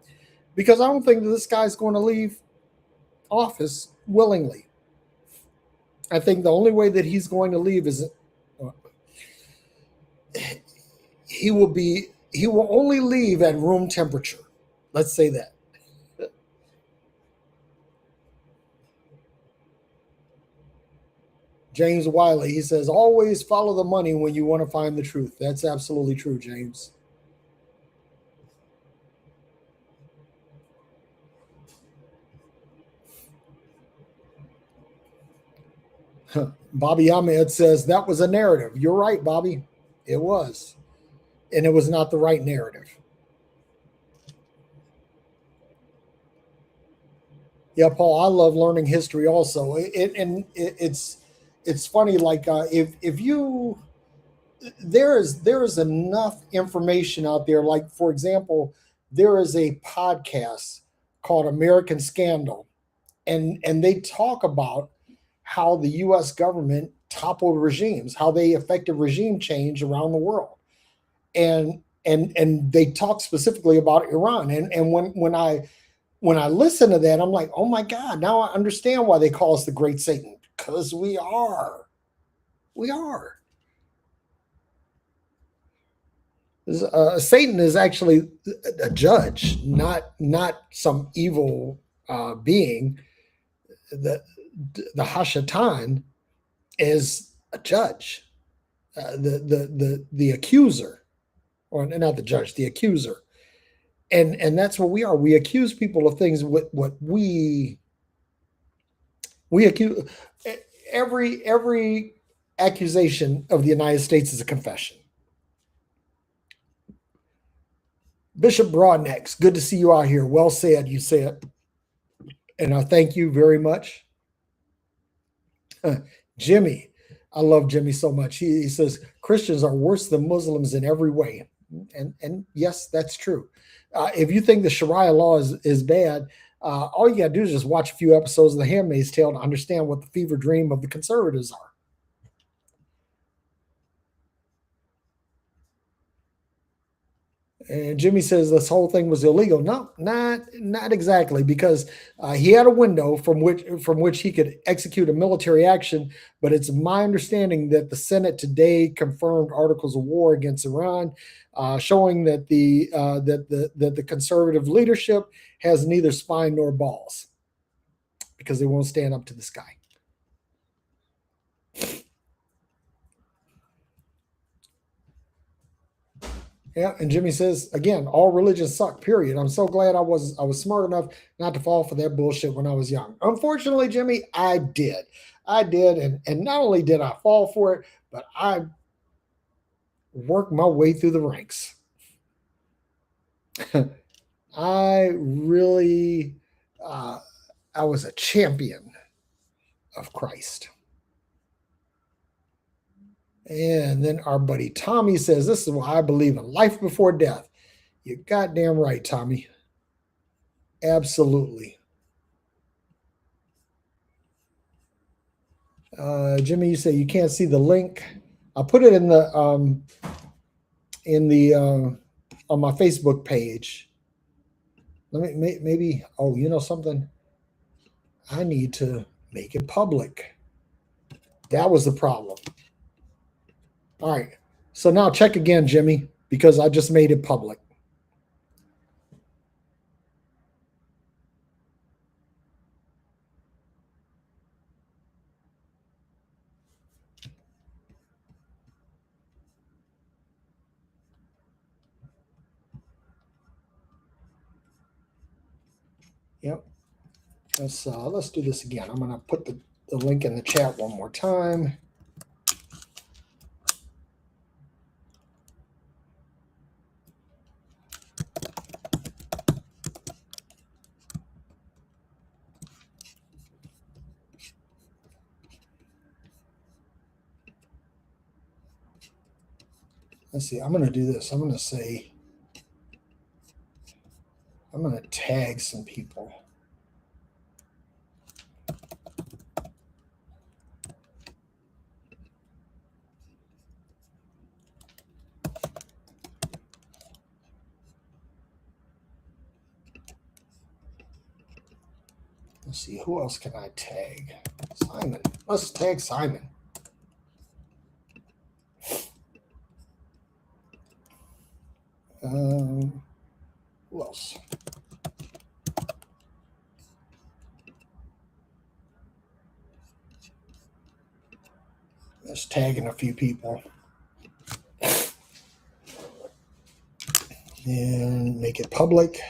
because I don't think that this guy's going to leave office willingly. I think the only way that he's going to leave is he will be He will only leave at room temperature. Let's say that. James Wiley, he says, always follow the money when you want to find the truth. That's absolutely true, James. Bobby Ahmed says, that was a narrative. You're right, Bobby. It was. And it was not the right narrative. Yeah, Paul, I love learning history also. It's funny, like if you there is enough information out there. Like, for example, there is a podcast called American Scandal, and they talk about how the U.S. government toppled regimes, how they affected regime change around the world, and they talk specifically about Iran. And when I listen to that, I'm like, oh my God, now I understand why they call us the Great Satan, because we are. We are. Satan is actually a judge, not some evil being. The the Hashatan is a judge, the accuser, or not the judge, the accuser, and that's what we are. We accuse people of things. What we accuse every accusation of the United States is a confession. Bishop Broadnex, good to see you out here. Well said, you said. And I thank you very much. Jimmy, I love Jimmy so much. He says Christians are worse than Muslims in every way. And yes, that's true. If you think the Sharia law is bad, all you got to do is just watch a few episodes of The Handmaid's Tale to understand what the fever dream of the conservatives are. And Jimmy says this whole thing was illegal. No, not exactly, because he had a window from which he could execute a military action. But it's my understanding that the Senate today confirmed articles of war against Iran, showing that the conservative leadership has neither spine nor balls, because they won't stand up to this guy. Yeah, and Jimmy says again, all religions suck. Period. I'm so glad I was smart enough not to fall for that bullshit when I was young. Unfortunately, Jimmy, I did, and not only did I fall for it, but I worked my way through the ranks. I really, I was a champion of Christ. And then our buddy Tommy says, this is why I believe in life before death. You're goddamn right, Tommy. Absolutely. Jimmy, you say you can't see the link. I'll put it in the on my Facebook page. Let me maybe. Oh, you know something? I need to make it public. That was the problem. All right. So now check again, Jimmy, because I just made it public. Yep. Let's do this again. I'm going to put the link in the chat one more time. Let's see. I'm going to do this. I'm going to say, I'm going to tag some people. Let's see, who else can I tag? Simon. Let's tag Simon. Who else? Just tagging a few people. And make it public.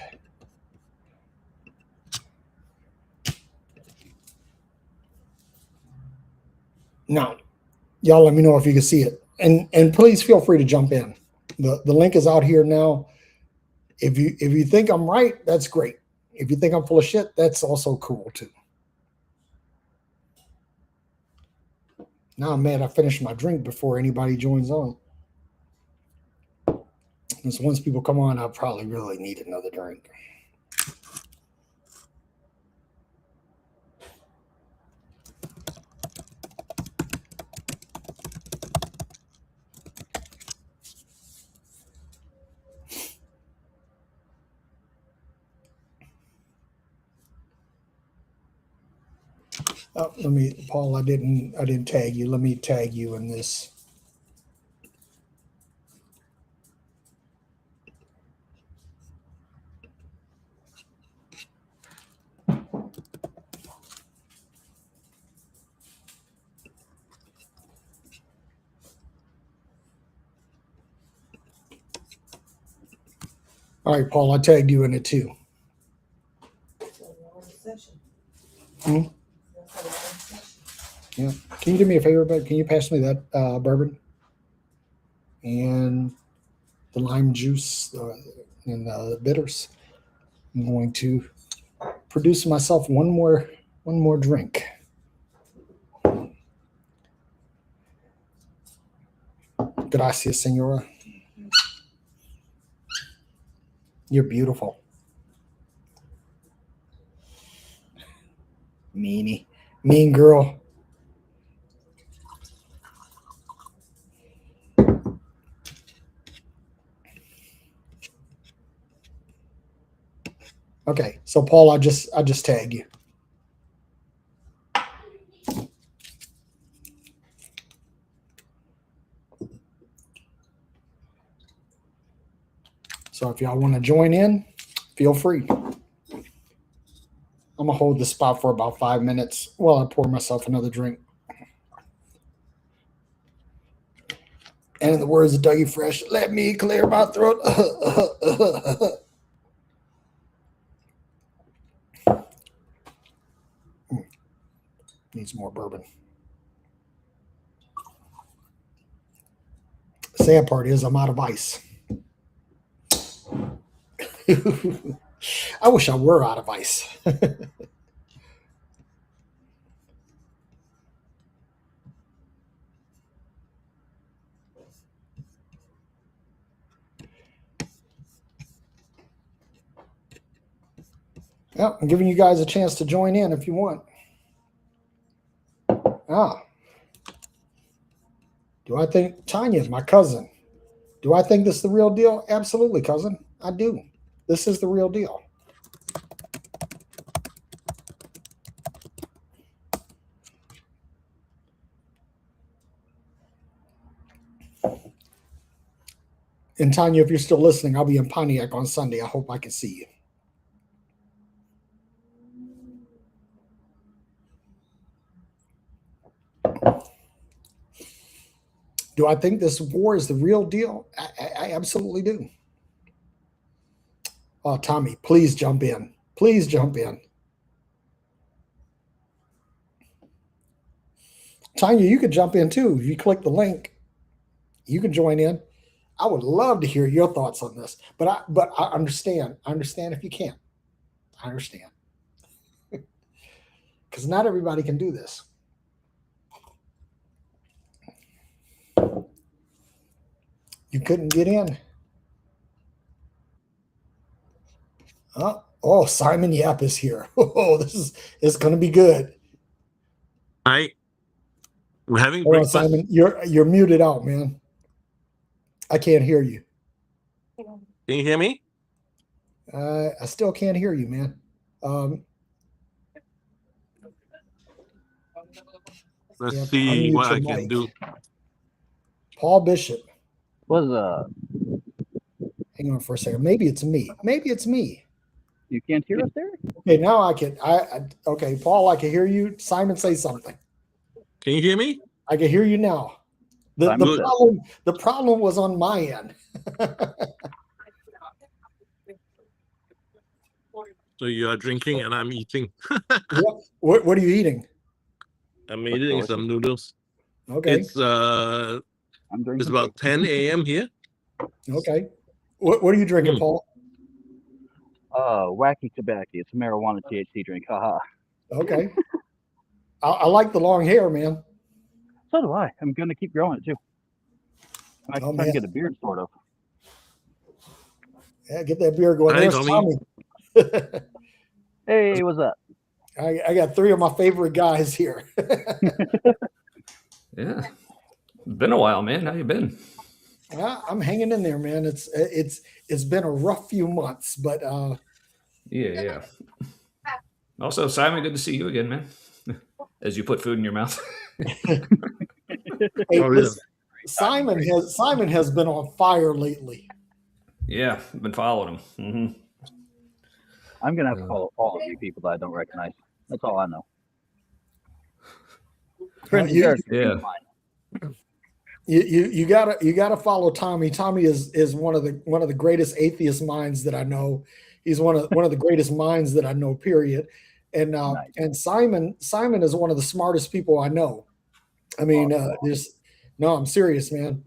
Now, y'all let me know if you can see it. And please feel free to jump in. The link is out here now. If you think I'm right, that's great. If you think I'm full of shit, that's also cool too. Now I'm mad I finished my drink before anybody joins on. Because once people come on, I'll probably really need another drink. Let me, Paul. I didn't tag you. Let me tag you in this. All right, Paul. I tagged you in it too. Hmm? Yeah. Can you do me a favor, bud? Can you pass me that bourbon and the lime juice and the bitters? I'm going to produce myself one more drink. Gracias, senora. You're beautiful. Meanie. Mean girl. Okay, so Paul, I just tag you. So if y'all want to join in, feel free. I'm gonna hold the spot for about 5 minutes while I pour myself another drink. And in the words of Dougie Fresh, let me clear my throat. Needs more bourbon. The sad part is I'm out of ice. I wish I were out of ice. Well, I'm giving you guys a chance to join in if you want. Do I think Tanya, my cousin, do I think this is the real deal? Absolutely, cousin. I do. This is the real deal. And Tanya, if you're still listening, I'll be in Pontiac on Sunday. I hope I can see you. Do I think this war is the real deal? I absolutely do. Oh, Tommy, please jump in. Please jump in. Tanya, you could jump in too. If you click the link, you can join in. I would love to hear your thoughts on this, but I understand. I understand if you can't. I understand. Because not everybody can do this. You couldn't get in. Oh, Simon Yap is here. Oh, this is going to be good. Hi. We're having breakfast. Simon, you're muted out, man. I can't hear you. Can you hear me? I still can't hear you, man. Let's see what I can do. Paul Bishop. What's up? Hang on for a second. Maybe it's me. Maybe it's me. You can't hear us there? Okay, now I can. Okay, Paul, I can hear you. Simon, say something. Can you hear me? I can hear you now. I'm good. The problem was on my end. So you are drinking and I'm eating. What are you eating? I'm eating some noodles. Okay. It's I'm drinking. it's about 10 a.m. here. Okay. What are you drinking, Paul? Wacky tobacco. It's a marijuana THC drink. Haha. Okay. I like the long hair, man. So do I. I'm going to keep growing it too. I'm actually trying to get a beard, sort of. Yeah, get that beard going. Hi, There's Tommy. Tommy. Hey, what's up? I got three of my favorite guys here. Yeah. Been a while, man. How you been? I'm hanging in there, man. It's been a rough few months, but Yeah. Also, Simon, good to see you again, man. As you put food in your mouth. hey, Oh, yeah. Simon has been on fire lately. Yeah, been following him. Mm-hmm. I'm going to have to follow all of you people that I don't recognize. That's all I know. You gotta follow Tommy. Tommy is one of the greatest atheist minds that I know. He's one of the greatest minds that I know. Period. And Nice. and Simon is one of the smartest people I know. I mean, no, I'm serious, man.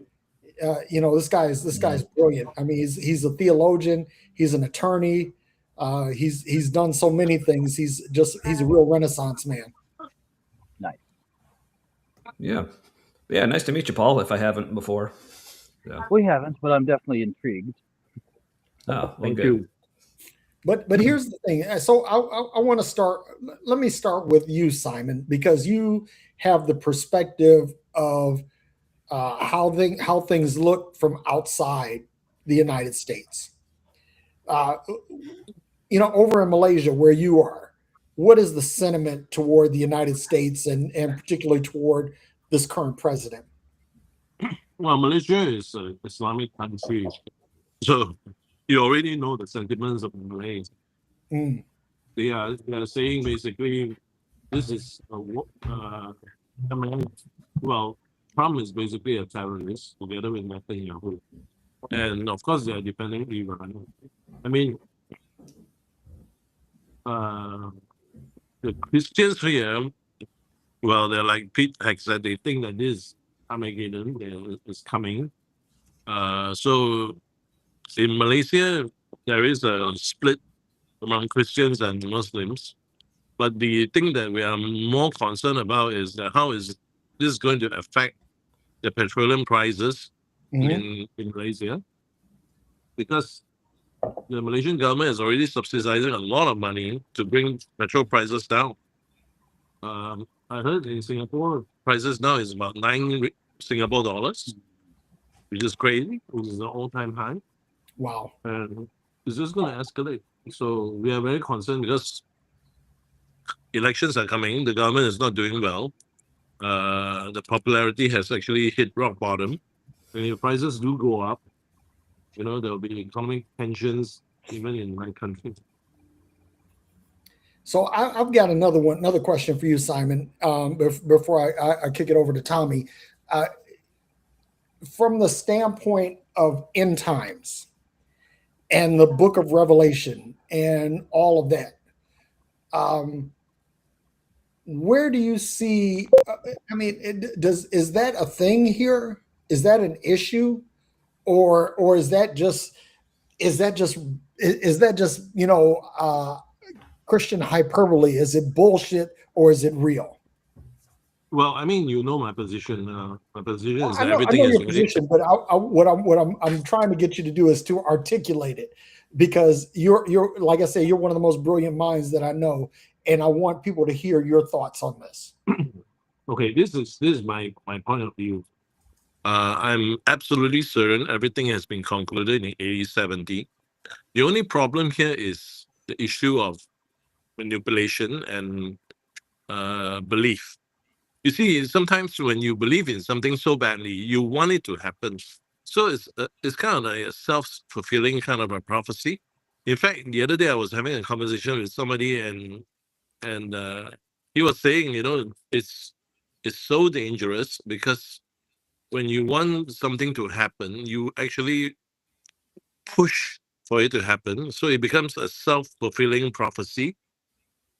This guy's brilliant. I mean, he's a theologian. He's an attorney. He's done so many things. He's a real Renaissance man. Nice. Yeah. Nice to meet you, Paul, if I haven't before. So. We haven't, but I'm definitely intrigued. Oh, well, Thank good. you. But here's the thing. So I want to start. Let me start with you, Simon, because you have the perspective of how things look from outside the United States. Over in Malaysia, where you are, what is the sentiment toward the United States and particularly toward this current president? Well, Malaysia is an Islamic country, so you already know the sentiments of Malays. Mm. They are saying basically this is Trump is basically a terrorist together with Netanyahu, and of course they are defending Iran. I mean, the Christians here, well, they're like Pete Heck said, they think that this Armageddon is coming. So in Malaysia, there is a split among Christians and Muslims. But the thing that we are more concerned about is that how is this going to affect the petroleum prices in Malaysia? Because the Malaysian government is already subsidizing a lot of money to bring petrol prices down. I heard in Singapore, prices now is about 9 Singapore dollars, which is crazy, which is an all-time high. Wow. And it's just going to escalate. So we are very concerned because elections are coming. The government is not doing well. The popularity has actually hit rock bottom. And if prices do go up, there will be economic tensions even in my country. So I've got another question for you, Simon. Before I kick it over to Tommy, from the standpoint of end times and the Book of Revelation and all of that, where do you see? I mean, is that a thing here? Is that an issue, or is that just Christian hyperbole? Is it bullshit or is it real? Well, I mean, my position. My position is I that know everything your is position, but what I'm trying to get you to do is to articulate it, because you're like I say, you're one of the most brilliant minds that I know, and I want people to hear your thoughts on this. Okay, this is my point of view. I'm absolutely certain everything has been concluded in AD 70. The only problem here is the issue of manipulation and belief. You see, sometimes when you believe in something so badly, you want it to happen. So it's kind of like a self-fulfilling kind of a prophecy. In fact, the other day I was having a conversation with somebody, and he was saying, it's so dangerous because when you want something to happen, you actually push for it to happen. So it becomes a self-fulfilling prophecy.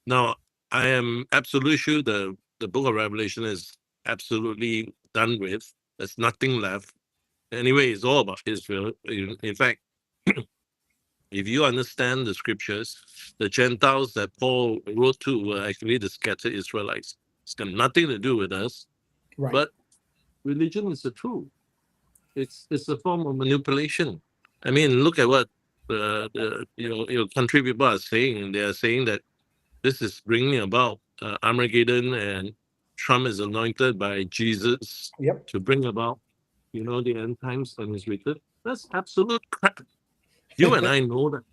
Now, I am absolutely sure the book of Revelation is absolutely done with. There's nothing left. Anyway, it's all about Israel. In fact, if you understand the scriptures, the Gentiles that Paul wrote to were actually the scattered Israelites. It's got nothing to do with us. Right. But religion is the truth. It's a form of manipulation. I mean, look at what your country people are saying. They are saying that this is bringing about Armageddon, and Trump is anointed by Jesus Yep. to bring about, the end times and his return. That's absolute crap. You and I know that,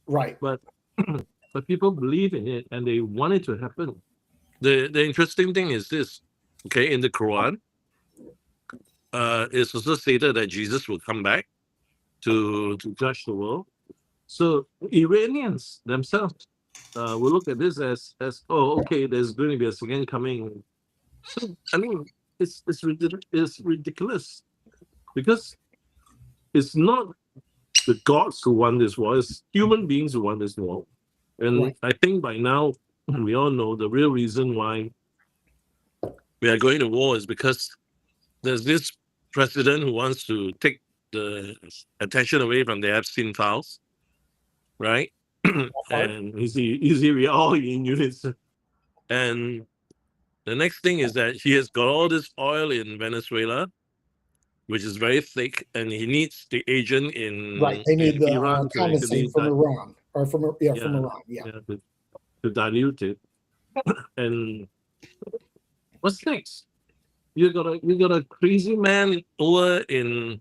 Right. but but people believe in it and they want it to happen. The interesting thing is this, okay? In the Quran, it's also stated that Jesus will come back to judge the world. So Iranians themselves will look at this as oh, okay, there's going to be a second coming. So I mean, it's ridiculous because it's not the gods who won this war; it's human beings who won this war. And Right. I think by now we all know the real reason why we are going to war is because there's this president who wants to take the attention away from the Epstein files, right? Right. And easy, we all in unison. And the next thing is that he has got all this oil in Venezuela, which is very thick, and he needs the agent Right. They need in the Iran to actually condensate from Iran or from from yeah, Iran. Yeah. to dilute it. And what's next? You got a crazy man over in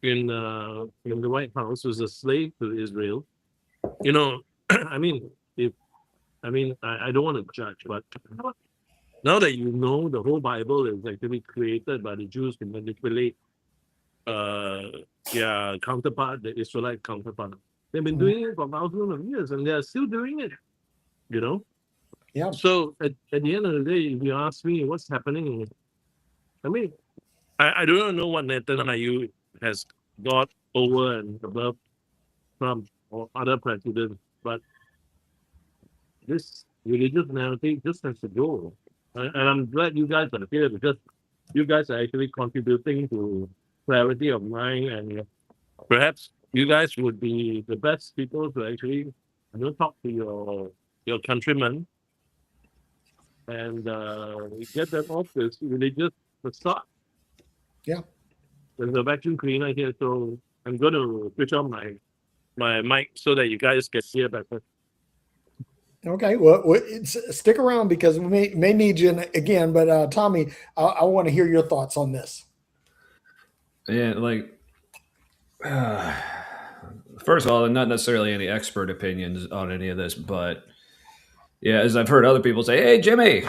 the White House who's a slave to Israel. I mean, I don't want to judge, but now that you know the whole Bible is actually created by the Jews to manipulate their counterpart, the Israelite counterpart. They've been doing it for thousands of years and they're still doing it, you know? Yeah. So at the end of the day, if you ask me what's happening, I mean, I don't know what Netanyahu has got over and above Trump or other presidents, but this religious narrative just has to go. And I'm glad you guys are here because you guys are actually contributing to clarity of mind, and perhaps you guys would be the best people to actually talk to your countrymen and get them off this religious facade. Yeah. There's a vacuum cleaner here, so I'm going to switch on my mic so that you guys can hear better. Okay. Well, stick around because we may need you again. But Tommy, I want to hear your thoughts on this. Yeah, first of all, not necessarily any expert opinions on any of this, but yeah, as I've heard other people say, "Hey, Jimmy,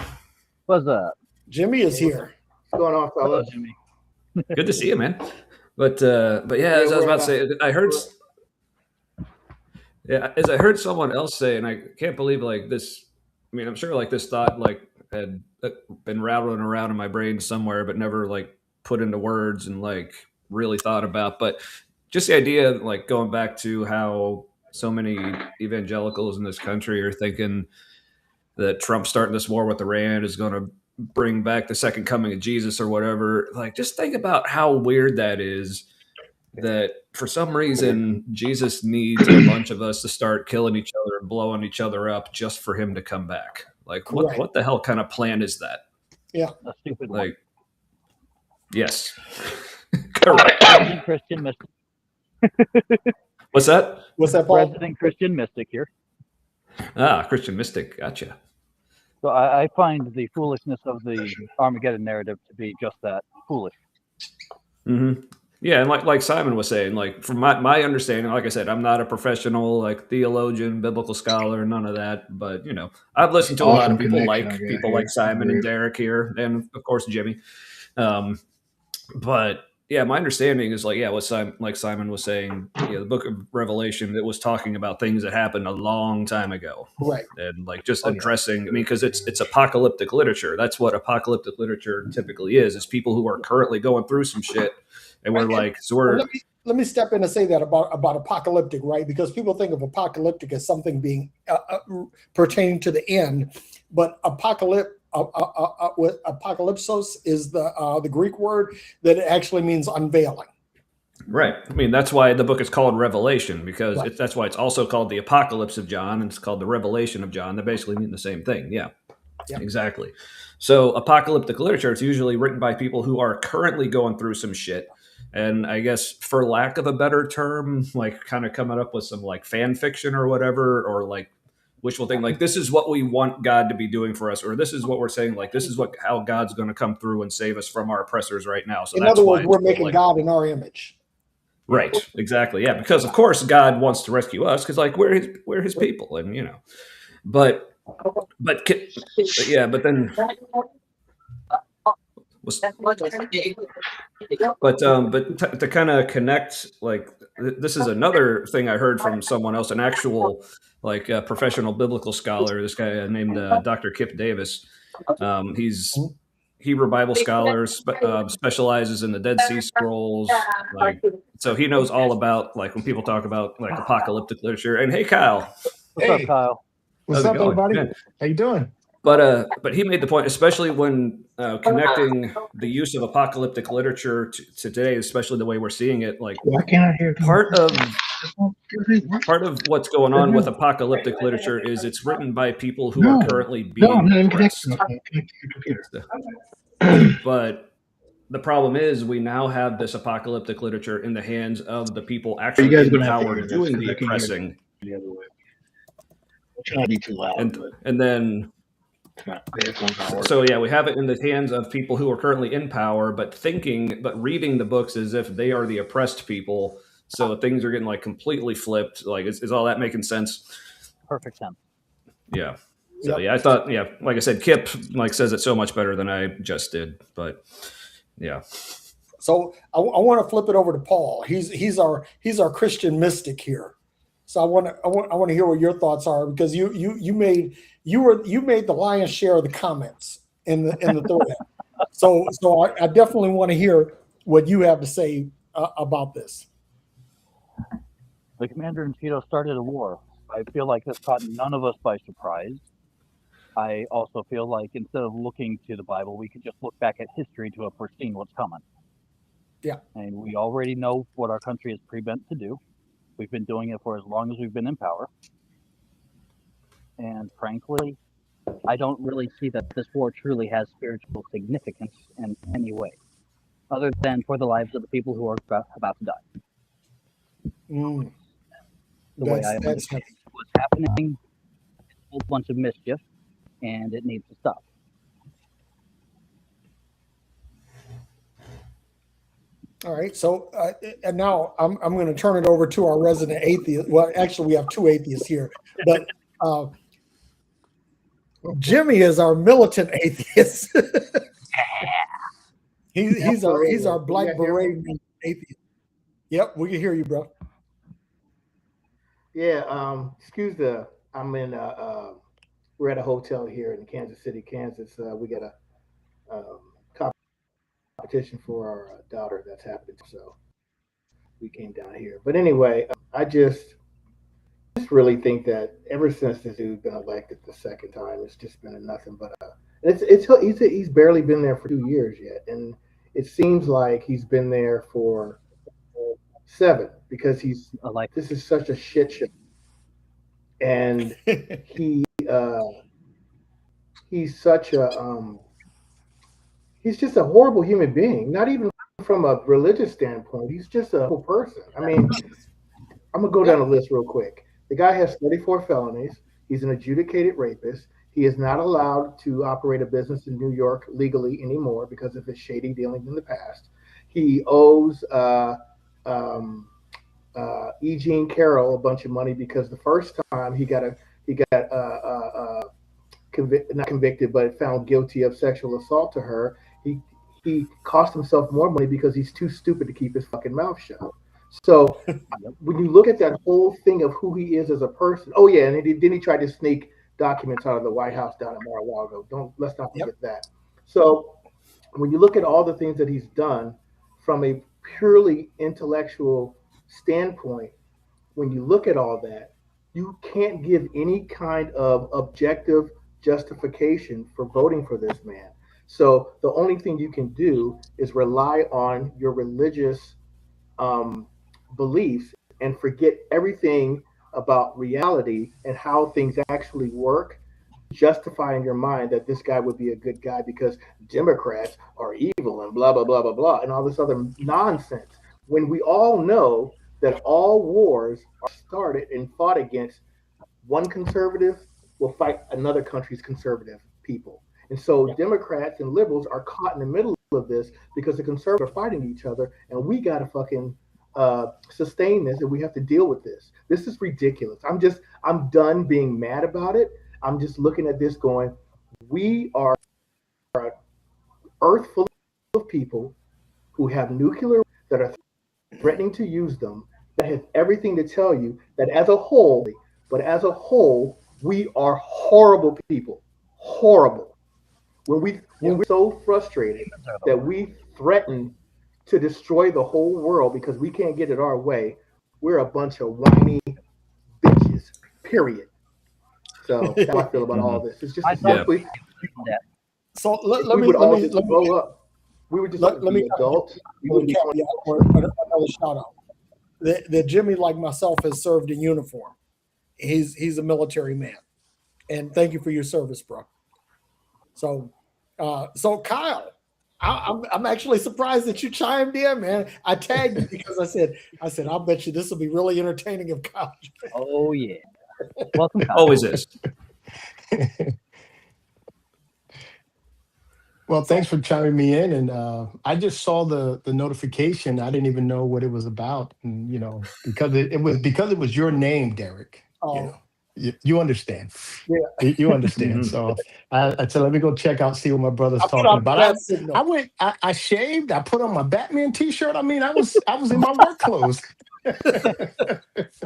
What's that? Jimmy is here. What's going on, Hello, fellas? Jimmy. good to see you, man." But yeah, as I was about to say, I heard. Yeah, as I heard someone else say, and I can't believe this. I mean, I'm sure this thought had been rattling around in my brain somewhere, but never put into words and really thought about. But just the idea, going back to how so many evangelicals in this country are thinking that Trump starting this war with Iran is going to bring back the second coming of Jesus or whatever. Just think about how weird that is. That for some reason Jesus needs a bunch of us to start killing each other and blowing each other up just for him to come back. What the hell kind of plan is that? Yeah, a stupid one. Yes, correct. Resident Christian mystic. What's that? What's that, Paul? Resident Christian mystic here. Christian mystic. Gotcha. So I find the foolishness of the Armageddon narrative to be just that, foolish. Mm-hmm. Yeah, and like Simon was saying, from my understanding, like I said, I'm not a professional theologian, biblical scholar, none of that. But I've listened to a lot of people like Simon and Derek here, and of course Jimmy. But yeah, my understanding is like, yeah, what Simon was saying, yeah, the book of Revelation, it was talking about things that happened a long time ago. Right. And like just Oh, yeah. addressing, I mean, because it's apocalyptic literature. That's what apocalyptic literature typically is people who are currently going through some shit. And we're Right. like, so we're Let me step in and say that about apocalyptic, right? Because people think of apocalyptic as something being pertaining to the end, but apocalypsos is the Greek word that actually means unveiling. right. I mean, that's why the book is called Revelation, because Right. that's why it's also called the Apocalypse of John, and it's called the Revelation of John. They basically mean the same thing. Yeah, Yep. exactly. So apocalyptic literature, it's usually written by people who are currently going through some shit. And I guess for lack of a better term, like kind of coming up with some like fan fiction or whatever, or like wishful thing, like this is what we want God to be doing for us, or this is what we're saying, like this is how God's going to come through and save us from our oppressors right now. So In that's other why words, it's we're called, making like, God in our image. right, exactly, yeah, because of course God wants to rescue us because like we're his people, and but but yeah, but then but to kind of connect, like this is another thing I heard from someone else, an actual like professional biblical scholar, this guy named Dr. Kip Davis. He's Hebrew Bible scholar, specializes in the Dead Sea Scrolls, like so he knows all about like when people talk about like apocalyptic literature. And hey, Kyle, What's up, Kyle? What's how's it up, going? everybody? Man. How you doing? But he made the point, especially when connecting the use of apocalyptic literature to today, especially the way we're seeing it. Like Why can't I hear? part of what's going on with apocalyptic literature is it's written by people who are currently I'm being not even oppressed. connected to the computer. But the problem is we now have this apocalyptic literature in the hands of the people actually guys in gonna have to power hear this, doing 'cause the I can't hear oppressing. The other way. I'm trying to be too loud, but And then it's not. The headphones aren't working. so yeah, we have it in the hands of people who are currently in power, but reading the books as if they are the oppressed people. So things are getting like completely flipped. Like, is all that making sense? Perfect sense. Yeah. So Yep. yeah, I thought, yeah, like I said, Kip like says it so much better than I just did. But yeah. So I want to flip it over to Paul. He's our Christian mystic here. So I want to hear what your thoughts are, because you made the lion's share of the comments in the thread. So I definitely want to hear what you have to say about this. The commander-in-chief started a war. I feel like this caught none of us by surprise. I also feel like instead of looking to the Bible, we could just look back at history to have foreseen what's coming. Yeah. And we already know what our country is pre-bent to do. We've been doing it for as long as we've been in power. And frankly, I don't really see that this war truly has spiritual significance in any way, other than for the lives of the people who are about to die. Mm. The way I understand what's happening, it's a whole bunch of mischief, and it needs to stop. All right. So and now I'm going to turn it over to our resident atheist. Well, actually, we have two atheists here, but Jimmy is our militant atheist. he's our black beret atheist. Yep, we can hear you, bro. Yeah. Excuse the. I'm in. We're at a hotel here in Kansas City, Kansas. We got a competition for our daughter that's happening, so we came down here. But anyway, I just really think that ever since this dude's been elected the second time, it's just been nothing but he's barely been there for 2 years yet, and it seems like he's been there for 7, because this is such a shit show, and he's such a he's just a horrible human being. Not even from a religious standpoint, he's just a horrible person. I mean, I'm gonna go down the list real quick. The guy has 34 felonies. He's an adjudicated rapist. He is not allowed to operate a business in New York legally anymore because of his shady dealings in the past. He owes E. Jean Carroll a bunch of money because the first time he got not convicted, but found guilty of sexual assault to her. he cost himself more money because he's too stupid to keep his fucking mouth shut. So Yep. when you look at that whole thing of who he is as a person, oh yeah, and then he tried to sneak documents out of the White House down in Mar-a-Lago. Don't let's not Yep. forget that. So when you look at all the things that he's done from a purely intellectual standpoint, when you look at all that, you can't give any kind of objective justification for voting for this man. So the only thing you can do is rely on your religious um, beliefs and forget everything about reality and how things actually work, justify in your mind that this guy would be a good guy because Democrats are evil and blah blah blah blah blah and all this other nonsense. When we all know that all wars are started and fought against one conservative will fight another country's conservative people. And so Yeah. Democrats and liberals are caught in the middle of this because the conservatives are fighting each other, and we got to fucking sustain this, and we have to deal with this. This is ridiculous. I'm done being mad about it. I'm just looking at this going, we are an earth full of people who have nuclear that are threatening to use them. That has everything to tell you that as a whole, we are horrible people. Horrible. When we're so frustrated Humans are the that worst. we threaten to destroy the whole world because we can't get it our way, we're a bunch of whiny bitches. Period. So that's how I feel about all Mhm. this. It's just I thought Yeah. essentially that. So if we would all just grow up. We would just let me be kind of give adults. We a would little be caveat for another shout out. That Jimmy, like myself, has served in uniform. He's a military man, and thank you for your service, bro. So, so Kyle, I'm actually surprised that you chimed in, man. I tagged you because I said I'll bet you this will be really entertaining if Kyle. Oh yeah. Welcome, Kyle. Always is. Well, So, thanks for chiming me in, and I just saw the notification. I didn't even know what it was about, and because it was your name, Derek. You oh know, you understand. yeah, You understand. Mhm. So I said, let me go check out, see what my brother's I put talking out the about. bat I signal. went, I shaved, I put on my Batman T-shirt. I mean, I was in my work clothes.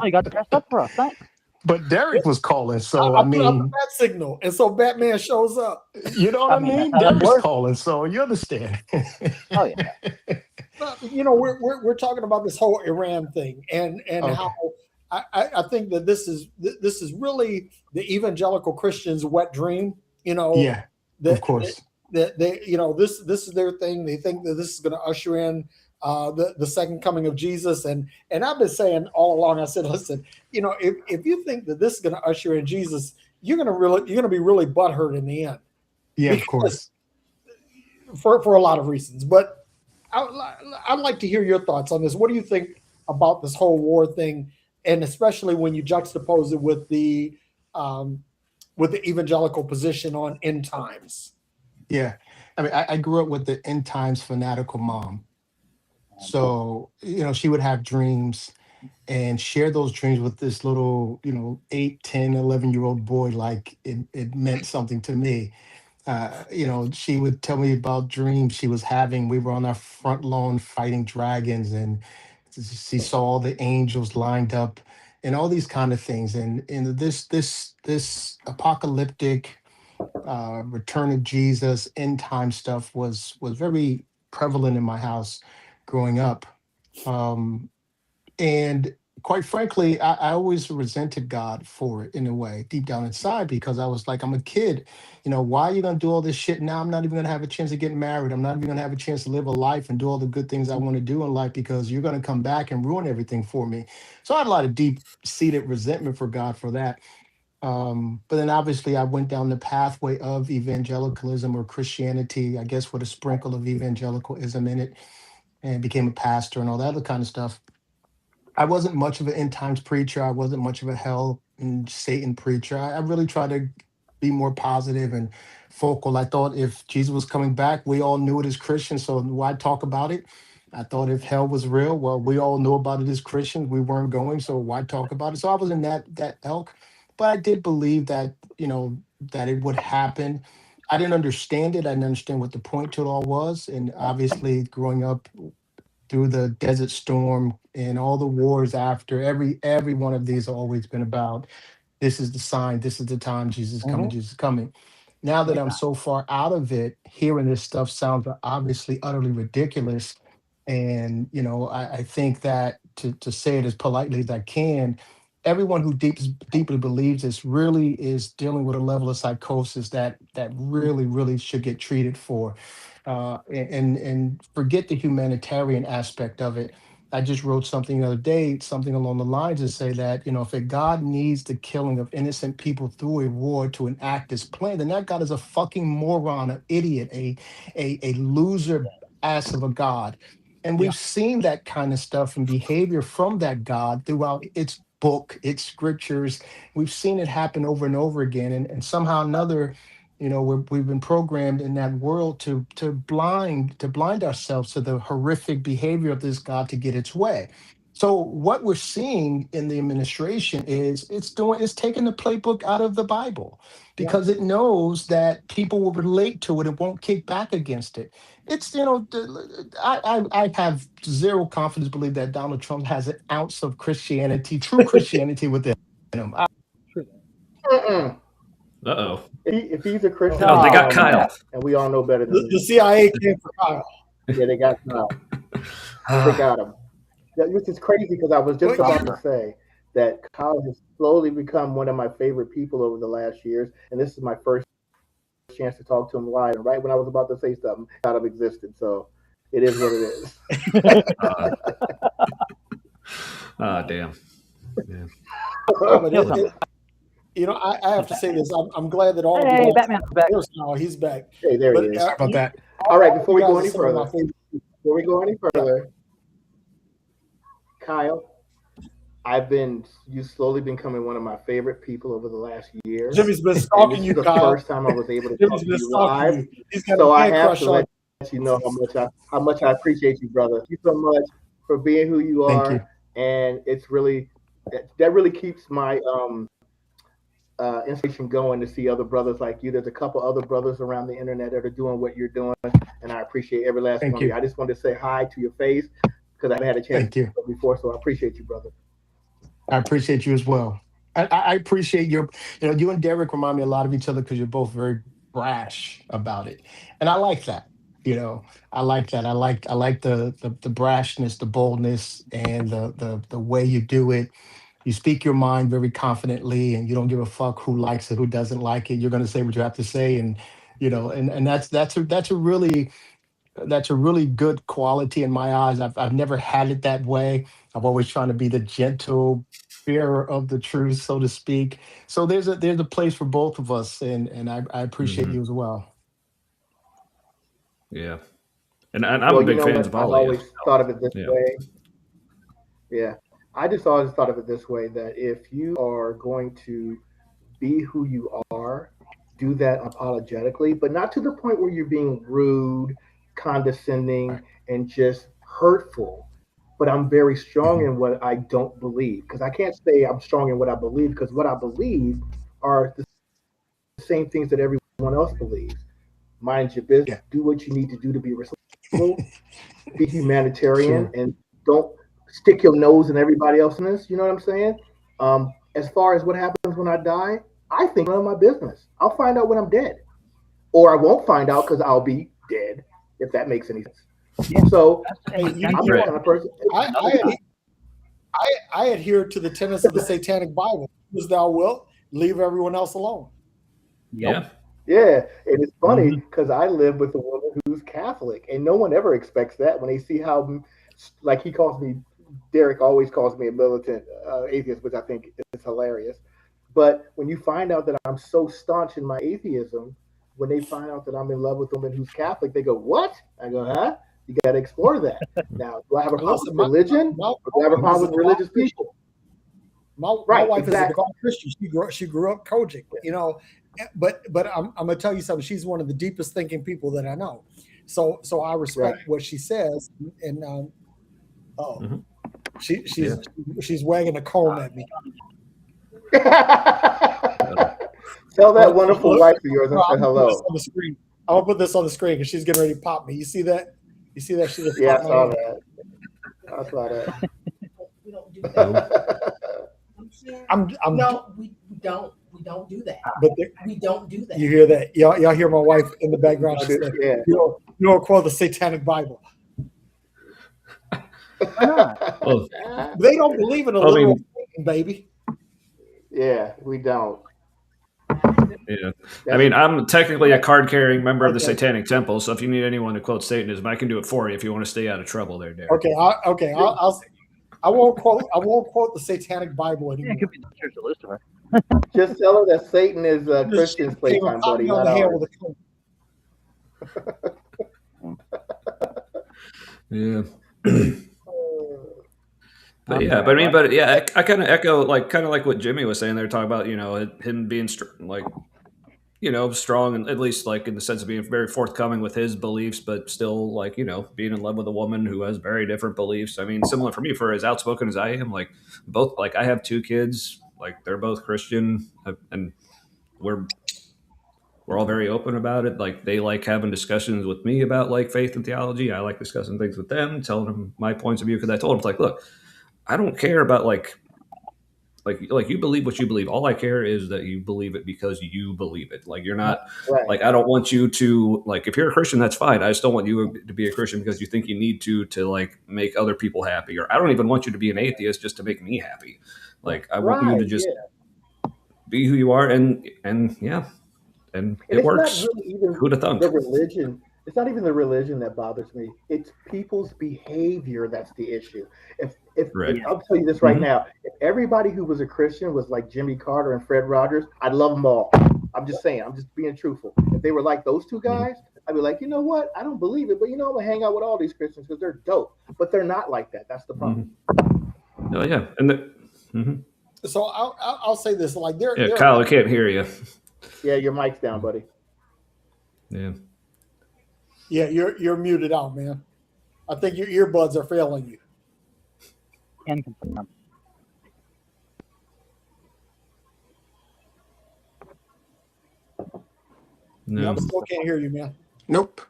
Oh, you got dressed up for us. Thanks. But Derek was calling, so I I put out the mean, bat signal, and so Batman shows up. you know what I I mean, that's mean? how this Derek's works. calling, so you understand. Oh yeah. We're talking about this whole Iran thing, and how Okay. I think that this is really the evangelical Christians' wet dream. You know Yeah, of that course. they this is their thing. They think that this is going to usher in the second coming of Jesus, and I've been saying all along. I said, listen, if you think that this is going to usher in Jesus, you're gonna be really butthurt in the end Yeah, of because course. for a lot of reasons. But I'd like to hear your thoughts on this. What do you think about this whole war thing, and especially when you juxtapose it um, with the evangelical position on end times? Yeah. I mean, I grew up with the end times fanatical mom. So, she would have dreams and share those dreams with this little, 8, 10, 11-year-old boy like it meant something to me. She would tell me about dreams she was having. We were on our front lawn fighting dragons, and she saw all the angels lined up and all these kind of things. And this apocalyptic return of Jesus, end time stuff was very prevalent in my house growing up. Um, and quite frankly, I always resented God for it in a way, deep down inside, because I was like, I'm a kid. Why are you gonna do all this shit now? I'm not even gonna have a chance to get married. I'm not even gonna have a chance to live a life and do all the good things I want to do in life because you're gonna come back and ruin everything for me. So I had a lot of deep seated resentment for God for that. But then obviously I went down the pathway of evangelicalism or Christianity, I guess with a sprinkle of evangelicalism in it, and became a pastor and all that other kind of stuff. I wasn't much of an end times preacher. I wasn't much of a hell and Satan preacher. I really tried to be more positive and focal. I thought if Jesus was coming back, we all knew it as Christians, so why talk about it? I thought if hell was real, well, we all knew about it as Christians. We weren't going, so why talk about it? So I was in that elk, but I did believe that that it would happen. I didn't understand it. I didn't understand what the point to it all was. And obviously, growing up through the Desert Storm and all the wars after, every one of these have always been about this is the sign, this is the time, Jesus is coming, Mhm. Jesus is coming. Now that I'm so far out of it, hearing this stuff sounds obviously utterly ridiculous. And I think that to say it as politely as I can, everyone who deeply believes this really is dealing with a level of psychosis that really, really should get treated for. And forget the humanitarian aspect of it. I just wrote something the other day, something along the lines of say that, if a God needs the killing of innocent people through a war to enact his plan, then that God is a fucking moron, an idiot, a loser ass of a God. And Yeah. we've seen that kind of stuff and behavior from that God throughout its book, its scriptures. We've seen it happen over and over again. And somehow or another, we've been programmed in that world to blind ourselves to the horrific behavior of this God to get its way. So what we're seeing in the administration is it's taking the playbook out of the Bible Yeah. because it knows that people will relate to it and won't kick back against it. It's I have zero confidence believe that Donald Trump has an ounce of Christianity, true Christianity within him. Mm-mm. Uh-oh. If he's a Christian, Oh, they got Kyle. and we all know better than The that. CIA came for Kyle. Yeah, they got Kyle. They got him. Which is crazy because I was just Well, about to say that Kyle has slowly become one of my favorite people over the last years, and this is my first chance to talk to him live. And right when I was about to say something, out of existence. So it is what it is. Damn. Yeah. Yeah, but I have to say this. I'm glad that all of Hey, you guys. Batman's back. There's now he's back. Hey, there he But is. Sorry about that. All right, before we you go guys any are some of my further, favorite. Kyle, you've slowly becoming one of my favorite people over the last year. Jimmy's been And stalking this you, is the Kyle. first time I was able to talk Jimmy's to been you stalking live. you. He's got So a I man have crush to on let you know how much I appreciate you, brother. Thank you so much for being who you Thank you. are, and it's really that really keeps my inspiration going to see other brothers like you. There's a couple other brothers around the internet that are doing what you're doing, and I appreciate every last Thank one of you. you. I just wanted to say hi to your face because I haven't had a chance Thank you. to before, so I appreciate you, brother. I appreciate you as well. I appreciate you and Derek remind me a lot of each other because you're both very brash about it, and I like that. I like that. I like the brashness, the boldness, and the way you do it. You speak your mind very confidently, and you don't give a fuck who likes it, who doesn't like it. You're going to say what you have to say, and that's a really good quality in my eyes. I've never had it that way. I'm always trying to be the gentle bearer of the truth, so to speak. So there's a place for both of us, and I appreciate Mhm. you as well. Yeah. And I'm Well, a you big know fans what? of I've all of you. always thought of it this Yeah. way. Yeah, I just always thought of it this way that if you are going to be who you are, do that apologetically, but not to the point where you're being rude, condescending, and just hurtful. But I'm very strong Mhm. in what I don't believe because I can't say I'm strong in what I believe because what I believe are the same things that everyone else believes. Mind your business, Yeah, do what you need to do to be responsible, be humanitarian, sure. and don't stick your nose in everybody else's. You know what I'm saying? As far as what happens when I die, I think none of my business. I'll find out when I'm dead, or I won't find out because I'll be dead. If that makes any sense. Yeah, So that's Hey, I'm the Right. kind of person. I adhere to the tenets of the Satanic Bible. As thou wilt, leave everyone else alone. Yeah. Yeah, and it's funny Mhm. because I live with a woman who's Catholic, and no one ever expects that when they see how, like he calls me, Derek always calls me a militant atheist, which I think is hilarious. But when you find out that I'm so staunch in my atheism, when they find out that I'm in love with a woman who's Catholic, they go, "What?" I go, "Huh? You got to explore that." Now, do I have a problem Listen, with religion, my or do I have a wife is problem a with devout religious Christian. people? My Right, wife is a exactly. devout Christian. She grew up Kojic, but I'm gonna tell you something. She's one of the deepest thinking people that I know. So I Right. respect what she says, and oh, Mhm. she Yeah. she's she's wagging a comb at me. So Tell that wonderful wife of yours I said I'm gonna put this hello. on the screen. I'm gonna put this on the screen because she's getting ready to pop me. You see that? You see that? She just Yeah, I popped my saw hand. that. I saw that. We don't do No. that. I'm saying, I'm no, we don't do that. but We don't do that. you hear that? Y'all hear my wife in the background? She said, Yeah. you don't quote the Satanic Bible. Why not? Well, They don't believe in a I literal mean, Satan, baby. Yeah, we don't. yeah. I That's- mean, I'm technically a card-carrying member of the Okay. Satanic Temple, so if you need anyone to quote Satanism, I can do it for you if you want to stay out of trouble there, Derek. Okay, I won't quote the Satanic Bible Yeah, it anymore. could be the Church of Lucifer. Just tell her that Satan is Just Christian's came and playtime, popped buddy, me on not the head ours. with a Yeah. But I'm yeah, sorry, but I mean, what? but yeah, I kind of echo kind of like what Jimmy was saying there, talking about him being strong, and at least like in the sense of being very forthcoming with his beliefs, but still like being in love with a woman who has very different beliefs. I mean, similar for me, for as outspoken as I am, like both, like I have two kids, like they're both Christian, and we're all very open about it. Like they like having discussions with me about like faith and theology. I like discussing things with them, telling them my points of view, because I told them, like, look, I don't care about like you believe what you believe. All I care is that you believe it because you believe it. Like you're not Right. like, I don't want you to, like, if you're a Christian, that's fine. I just don't want you to be a Christian because you think you need to like make other people happy. Or I don't even want you to be an atheist just to make me happy. Like I want you to just be who you are, and yeah, and it it's works. not really even Who'd have thunk? the religion. It's not even the religion that bothers me. It's people's behavior that's the issue. If Right. I'll tell you this right Mhm. now, if everybody who was a Christian was like Jimmy Carter and Fred Rogers, I'd love them all. I'm just saying. I'm just being truthful. If they were like those two guys, I'd be like, you know what? I don't believe it, but I'm gonna hang out with all these Christians because they're dope. But they're not like that. That's the problem. Oh yeah, and So I'll say this, like yeah, there Kyle, I can't hear you. Yeah, your mic's down, buddy. Yeah. Yeah, you're muted out, man. I think your earbuds are failing you. Can confirm. No. Yeah, I still can't hear you, man. Nope.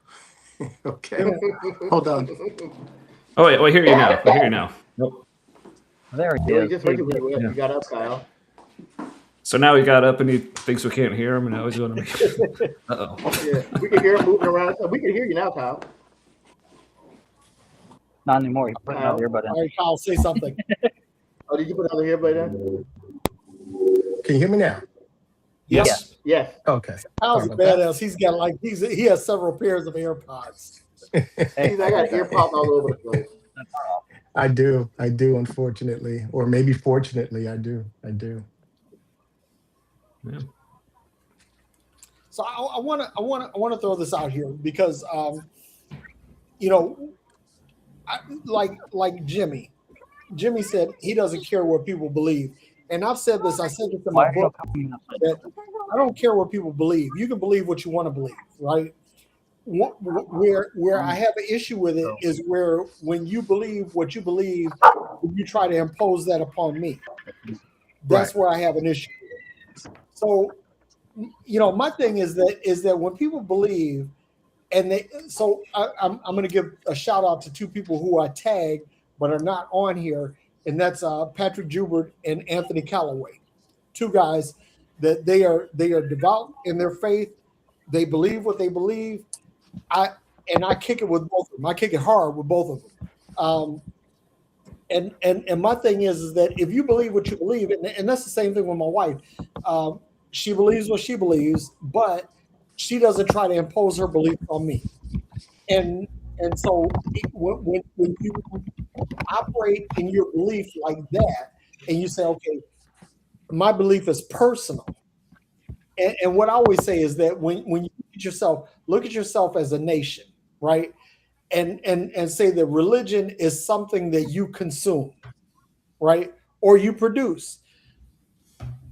Okay. Hold on. Oh wait, I hear you now. I hear you now. Nope. There he Yeah, is. just He wait till exists. you got up, Kyle. So now he got up and he thinks we can't hear him, and now he's going to make. Uh oh. Yeah, we can hear him moving around. We can hear you now, Kyle. Not anymore. He's putting out earbud in. All right, Kyle, say something. Oh, did you put another earbud in? Can you hear me now? Yes. Yes. Okay. Kyle's a Sorry about badass. He's got like he has several pairs of AirPods. Hey, I got ear pops all over the place. I do, unfortunately, or maybe fortunately, I do. Yeah. So I want to throw this out here because like Jimmy said, he doesn't care what people believe, and I've said this. I said this in why my are you book coming outside? that I don't care what people believe. You can believe what you want to believe, right? Where I have an issue with it is where when you believe what you believe, you try to impose that upon me. That's where I have an issue with it. So, my thing is that when people believe, and I'm going to give a shout out to two people who I tagged but are not on here, and that's Patrick Joubert and Anthony Callaway, two guys that they are devout in their faith. They believe what they believe. I kick it with both of them. I kick it hard with both of them. And my thing is that if you believe what you believe, and that's the same thing with my wife. She believes what she believes, but she doesn't try to impose her beliefs on me. And so when you operate in your belief like that, and you say, okay, my belief is personal. And what I always say is that when you look at yourself as a nation, right? And say that religion is something that you consume, right? Or you produce.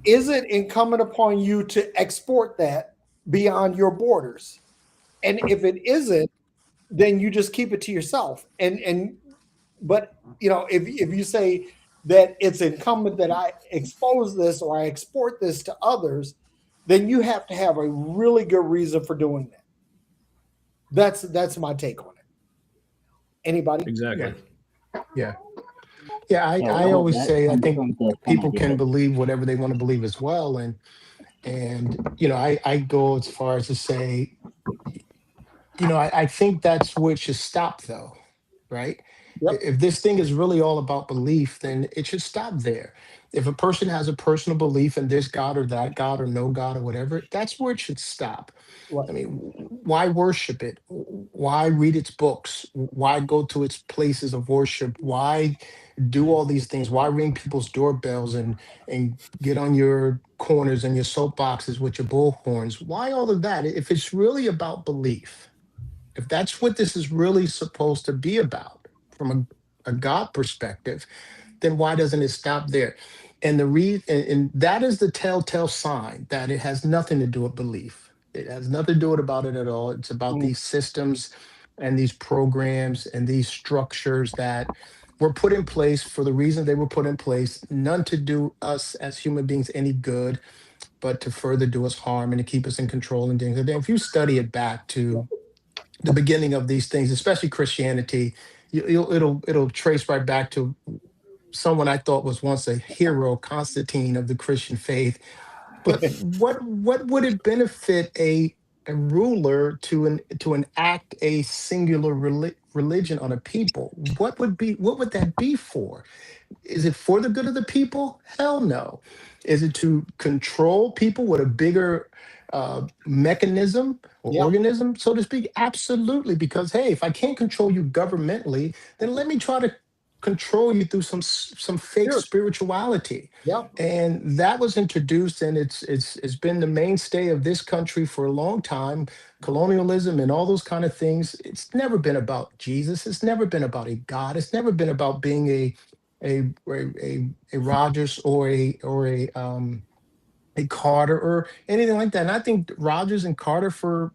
Is it incumbent upon you to export that beyond your borders? And if it isn't, then you just keep it to yourself. But if you say that it's incumbent that I expose this or I export this to others, then you have to have a really good reason for doing that. That's my take on it. Anybody? Exactly. Yeah. Yeah. Yeah, I well, always that say I comes think from the people penalty can that believe whatever they want to believe as well. And I go as far as to say, I think that's where it should stop though, right? Yep. If this thing is really all about belief, then it should stop there. If a person has a personal belief in this God or that God or no God or whatever, that's where it should stop. Right. I mean, why worship it? Why read its books? Why go to its places of worship? Why do all these things? Why ring people's doorbells and get on your corners and your soapboxes with your bullhorns? Why all of that? If it's really about belief, if that's what this is really supposed to be about from a God perspective, then why doesn't it stop there? And and that is the telltale sign that it has nothing to do with belief. It has nothing to do about it at all. It's about Mm, these systems and these programs and these structures that were put in place for the reason they were put in place, none to do us as human beings any good, but to further do us harm and to keep us in control and things. And then if you study it back to the beginning of these things, especially Christianity, it'll trace right back to someone I thought was once a hero, Constantine of the Christian faith. But what would it benefit a ruler to enact a singular religion on a people? What would that be for? Is it for the good of the people? Hell no. Is it to control people with a bigger mechanism or yeah. organism, so to speak? Absolutely. Because hey, if I can't control you governmentally, then let me try to control you through some fake Sure. spirituality. Yeah. And that was introduced, and it's been the mainstay of this country for a long time. Colonialism and all those kind of things. It's never been about Jesus. It's never been about a God. It's never been about being a Rogers or a Carter or anything like that. And I think Rogers and Carter for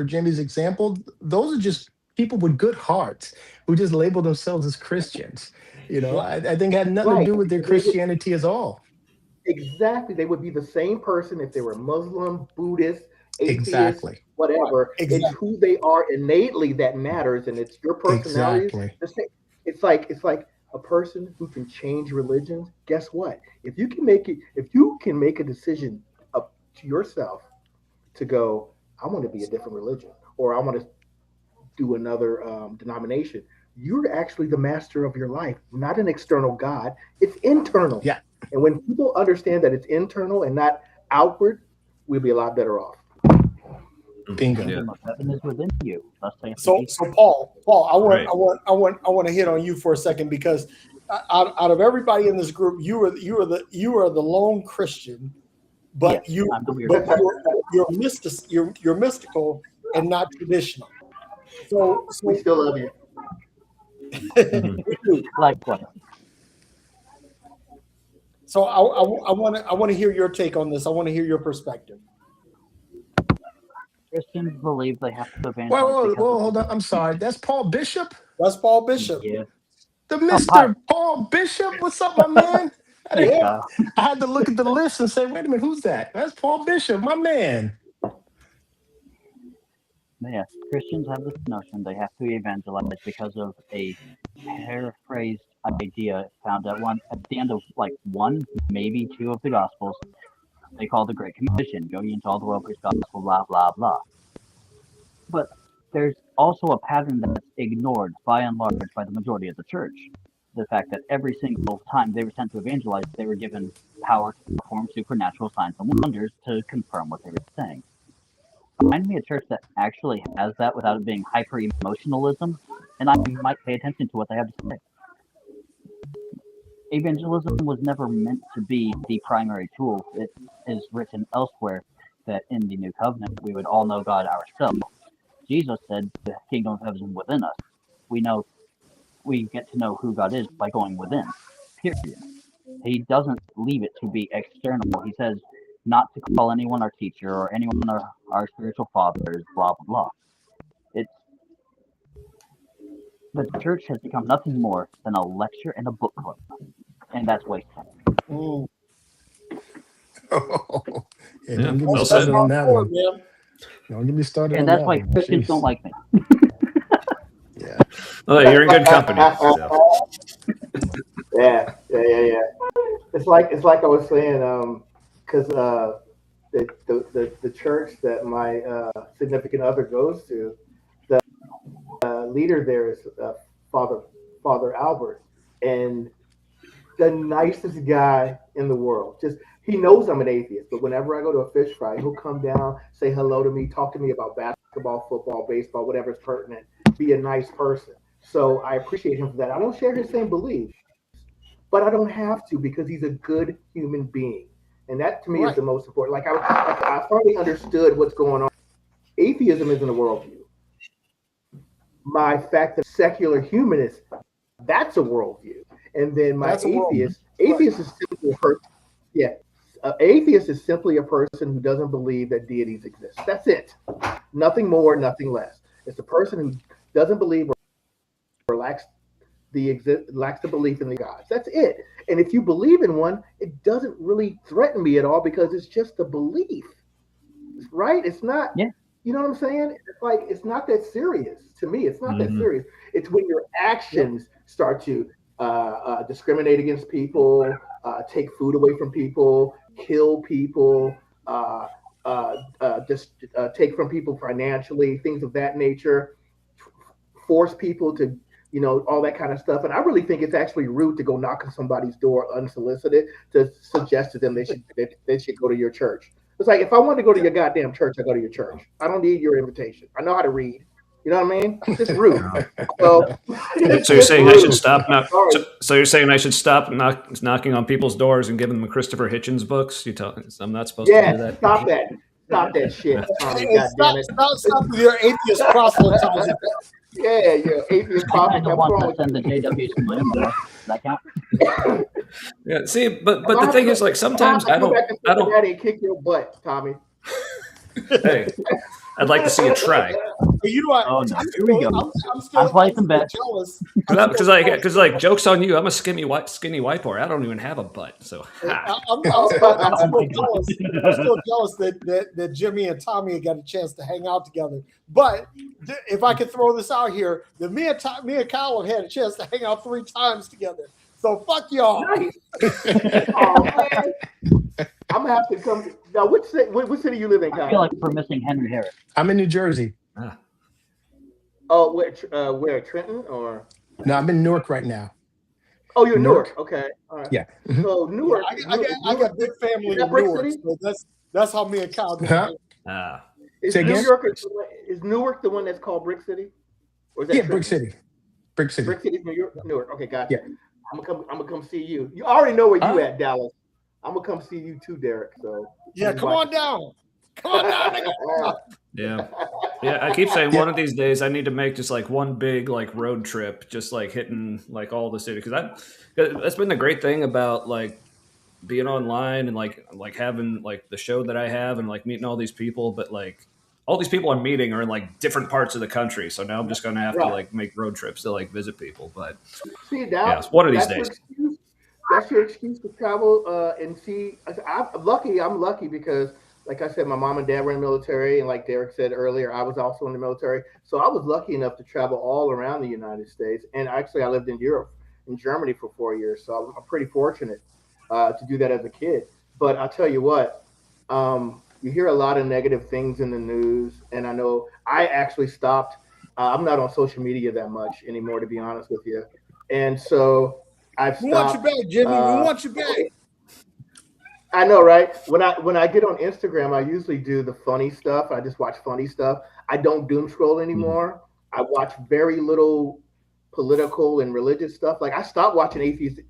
Jimmy's example, those are just people with good hearts who just label themselves as Christians. Yeah. I think it had nothing to Right. do with their Because they would Christianity at all. exactly they would be the same person if they were Muslim, Buddhist, atheist, Exactly. whatever. It's Exactly. who they are innately that matters, and it's your personality. Exactly. The same. It's like a person who can change religions. Guess what? If you can make a decision up to yourself to go, I want to be a different religion, or I want to do another denomination. You're actually the master of your life, not an external God. It's internal. Yeah. And when people understand that it's internal and not outward, we'll be a lot better off. Bingo. Yeah. kingdom of heaven is within you. Thus saith So Jesus. Paul, Right. I want to hit on you for a second because out of everybody in this group, you are the lone Christian, Yes, but you I'm the weird but one. you're mystical and not traditional. So We so still love you. Mhm. we do. Likewise, So I want to hear your take on this. I want to hear your perspective. Christians believe they have to Whoa, evangelize whoa, because whoa, of hold on. I'm sorry. That's Paul Bishop? That's Paul Bishop. yeah. The Oh, hi. Mr. Paul Bishop? What's up, my man? Thanks, Yeah. Kyle. I had to look at the list and say, wait a minute, who's that? That's Paul Bishop, my man. Yeah, Christians have this notion they have to evangelize because of a paraphrased idea found at the end of like one, maybe two of the Gospels. They call the Great Commission, go ye into all the world, preach the gospel, blah blah blah. But there's also a pattern that's ignored by and large by the majority of the church. The fact that every single time they were sent to evangelize, they were given power to perform supernatural signs and wonders to confirm what they were saying. Find me a church that actually has that without it being hyper emotionalism, and I might pay attention to what they have to say. Evangelism was never meant to be the primary tool. It is written elsewhere that in the new covenant we would all know God ourselves. Jesus said the kingdom of heaven is within us. We get to know who God is by going within. Period. He doesn't leave it to be external. He says not to call anyone our teacher or anyone our spiritual fathers, blah blah blah. It's the church has become nothing more than a lecture and a book club, and that's wasted. Mm. Yeah, don't get me well started said. on that Hardcore, one. man. Don't get me started on And that's that why one. Christians Jeez. don't like me. Yeah. Oh, you're in good company. So. Yeah. It's like I was saying, because the church that my significant other goes to, the leader there is Father Albert, and the nicest guy in the world. Just he knows I'm an atheist, but whenever I go to a fish fry, he'll come down, say hello to me, talk to me about basketball, football, baseball, whatever's pertinent. Be a nice person. So I appreciate him for that. I don't share his same beliefs, but I don't have to because he's a good human being, and that to me is Right. the most important. Like I finally understood what's going on. Atheism isn't a worldview. My fact that secular humanist, that's a worldview. And then my That's a world. atheist is simply a person. Yeah, atheist is simply a person who doesn't believe that deities exist. That's it. Nothing more, nothing less. It's a person who doesn't believe or lacks the belief in the gods. That's it. And if you believe in one, it doesn't really threaten me at all because it's just a belief, right? It's not. Yeah. You know what I'm saying? It's like it's not that serious to me. It's not that Mhm. serious. It's when your actions start to discriminate against people, take food away from people, kill people, just take from people financially, things of that nature, force people to, all that kind of stuff. And I really think it's actually rude to go knock on somebody's door unsolicited to suggest to them they should go to your church. It's like if I want to go to your goddamn church, I go to your church. I don't need your invitation. I know how to read. You know what I mean? It's just rude. So, it's So you're just saying I should rude. stop knock, Sorry. so you're saying I should stop knocking on people's doors and giving them Christopher Hitchens books? I'm not supposed to do Yeah, that. stop that. Stop that shit, Tommy. Hey, God damn it. stop with your atheist proselytizing. Yeah, atheist I prophet. kind of What's want wrong to with send the you? JWs to my inbox. Does that count? Yeah. See, but I the have thing to is, like, sometimes I have I to go don't. back and I say don't. daddy and kick your butt, Tommy. Hey, I'd like to see you try. But you know what? Oh, no. Here we go. I'm I'm placing bets. jealous. Because like jokes on you. I'm a skinny white boy. I don't even have a butt. So ha. I'm Oh still my God. jealous. I'm still jealous that Jimmy and Tommy had got a chance to hang out together. But if I could throw this out here, that me and Kyle have had a chance to hang out 3 times together. So fuck y'all. Nice. Oh man, I'm gonna have to come. Now, which city you live in, I feel Kyle? like we're missing Henry Harris. I'm in New Jersey. Ah. Oh, where Trenton or? No, I'm in Newark right now. Oh, you're in Newark. Newark. Okay, all right. Yeah. Mhm. So Newark. I got big family Is that in Brick Newark, City? so that's how me and Kyle get Huh? Ah. Is Say again? Is Newark the one that's called Brick City? Or is that Yeah, Trenton? Brick City. Brick City. Brick City's New York. Newark. Okay, gotcha. Yeah. I'm gonna come see you. You already know where you Huh? at, Dallas. I'm gonna come see you too, Derek. So Yeah, come on down. Come on down, nigga. Yeah. Yeah, I keep saying one of these days I need to make just like one big like road trip, just like hitting like all the city because that's been the great thing about like being online and like having like the show that I have and like meeting all these people, but like all these people I'm meeting are in like different parts of the country. So now I'm just gonna have to Right. like make road trips to like visit people. But see, yeah, one of these that's your days. excuse. That's your excuse to travel and see. I'm lucky because, like I said, my mom and dad were in the military, and like Derek said earlier, I was also in the military. So I was lucky enough to travel all around the United States. And actually, I lived in Europe, in Germany for 4 years. So I'm pretty fortunate to do that as a kid. But I'll tell you what, you hear a lot of negative things in the news, and I know I actually stopped. I'm not on social media that much anymore, to be honest with you. And so I've We want you stopped. back, Jimmy. We want you back. I know, right? When I get on Instagram, I usually do the funny stuff. I just watch funny stuff. I don't doom scroll anymore. I watch very little political and religious stuff. Like I stopped watching Atheist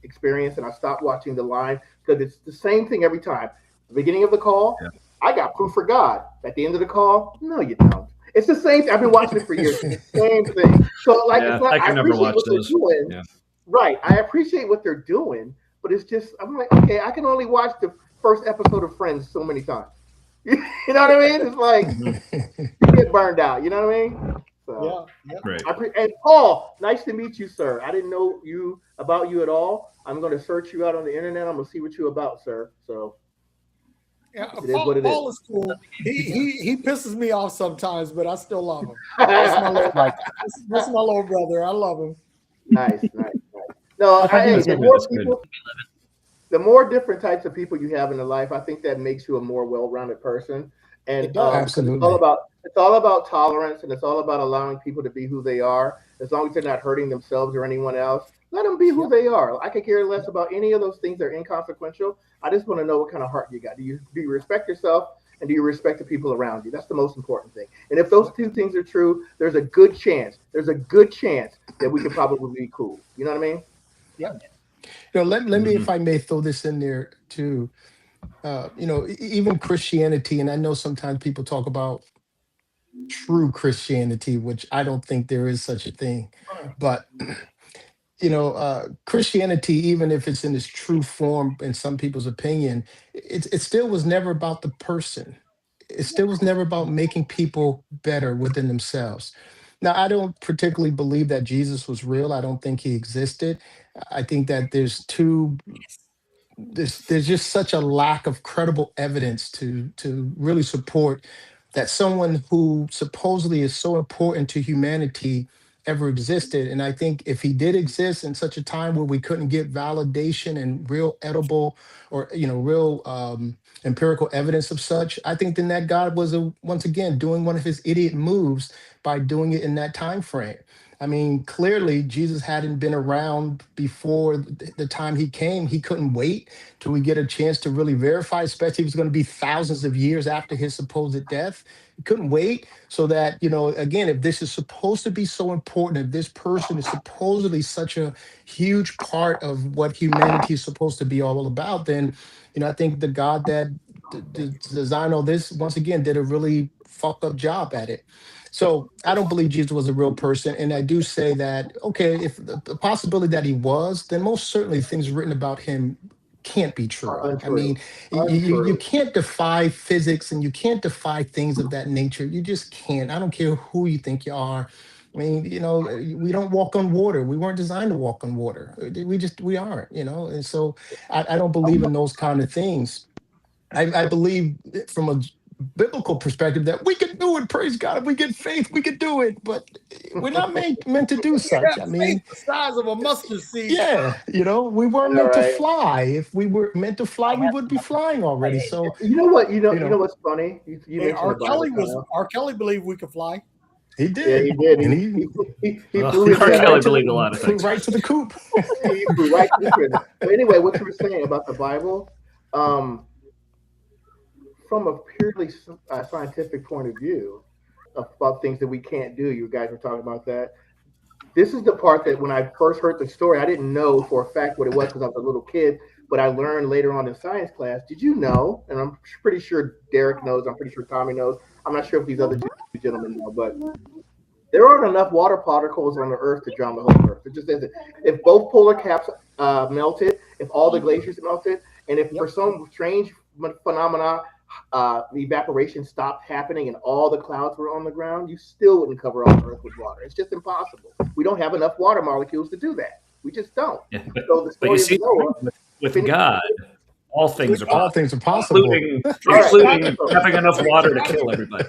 Experience and I stopped watching The Line because it's the same thing every time. The beginning of the call, Yeah. I got proof for God. At the end of the call, no, you don't. It's the same. I've been watching it for years. It's the same thing. So like, Yeah, it's not, I can never appreciate watch what they're those. doing. Yeah. Right. I appreciate what they're doing, but it's just I'm like, okay, I can only watch the first episode of Friends so many times. You know what I mean? It's like you get burned out. You know what I mean? So, Yeah. Right. and Paul, nice to meet you, sir. I didn't know about you at all. I'm going to search you out on the internet. I'm going to see what you're about, sir. So Yeah, It is what it is. Paul is cool. He pisses me off sometimes, but I still love him. That's my little Like this is my little brother. I love him. Nice, nice, nice. No, if I hey, may the That's good. more That's good. people, the more different types of people you have in the life, I think that makes you a more well-rounded person. And It does. because Absolutely. it's all about tolerance, and it's all about allowing people to be who they are, as long as they're not hurting themselves or anyone else. Let them be who Yep. they are. I could care less Yep. about any of those things. They're inconsequential. I just want to know what kind of heart you got. Do you respect yourself, and do you respect the people around you? That's the most important thing. And if those Yep. two things are true, there's a good chance. There's a good chance that we could probably be cool. You know what I mean? Yep. Let me, Mhm. if I may, throw this in there too. Even Christianity, and I know sometimes people talk about true Christianity, which I don't think there is such a thing. But Christianity, even if it's in its true form, in some people's opinion, it still was never about the person. It still was never about making people better within themselves. Now, I don't particularly believe that Jesus was real. I don't think he existed. I think that there's just such a lack of credible evidence to really support that someone who supposedly is so important to humanity ever existed. And I think if he did exist in such a time where we couldn't get validation and real edible or real empirical evidence of such, I think then that God was once again doing one of his idiot moves by doing it in that time frame. I mean, clearly Jesus hadn't been around before the time he came. He couldn't wait till we get a chance to really verify, especially if it was going to be thousands of years after his supposed death. He couldn't wait so that, again, if this is supposed to be so important, if this person is supposedly such a huge part of what humanity is supposed to be all about, then, I think the God that designed all this, once again, did a really fucked up job at it. So I don't believe Jesus was a real person. And I do say that, okay, if the possibility that he was, then most certainly things written about him can't be Are true. I untrue. mean, you Untrue. can't defy physics and you can't defy things of that nature. You just can't. I don't care who you think you are. I mean, we don't walk on water. We weren't designed to walk on water. We aren't, And so I don't believe in those kind of things. I believe from a biblical perspective that we can do it. Praise God. If we get faith, we can do it. But we're not meant to do You such. have I faith mean, the size of a mustard seed. yeah, we weren't All meant to right. fly. If we were meant to fly, I we have would some be flying already. hey, So, You know what? you You know know, what's funny? You Hey, mentioned the Bible, Kyle. R. Kelly believed we could fly. he Yeah, did. he did. And He flew R. flew himself. right Kelly to believed a the lot of flew things. right to the coop. He flew right to the prison. But anyway, what you were saying about the Bible, um, from a purely scientific point of view, about things that we can't do. You guys were talking about that. This is the part that when I first heard the story, I didn't know for a fact what it was because I was a little kid, but I learned later on in science class. Did you know? And I'm pretty sure Derek knows. I'm pretty sure Tommy knows. I'm not sure if these other two gentlemen know, but there aren't enough water particles on the Earth to drown the whole Earth. It just isn't. If both polar caps melted, if all the glaciers melted, and if Yep. for some strange phenomena the evaporation stopped happening and all the clouds were on the ground, you still wouldn't cover all the Earth with water. It's just impossible. We don't have enough water molecules to do that. We just don't. Yeah, So the but you story of see, Noah. with Finish. God, all things are All possible, things are possible. including All right. including So having enough water to kill everybody.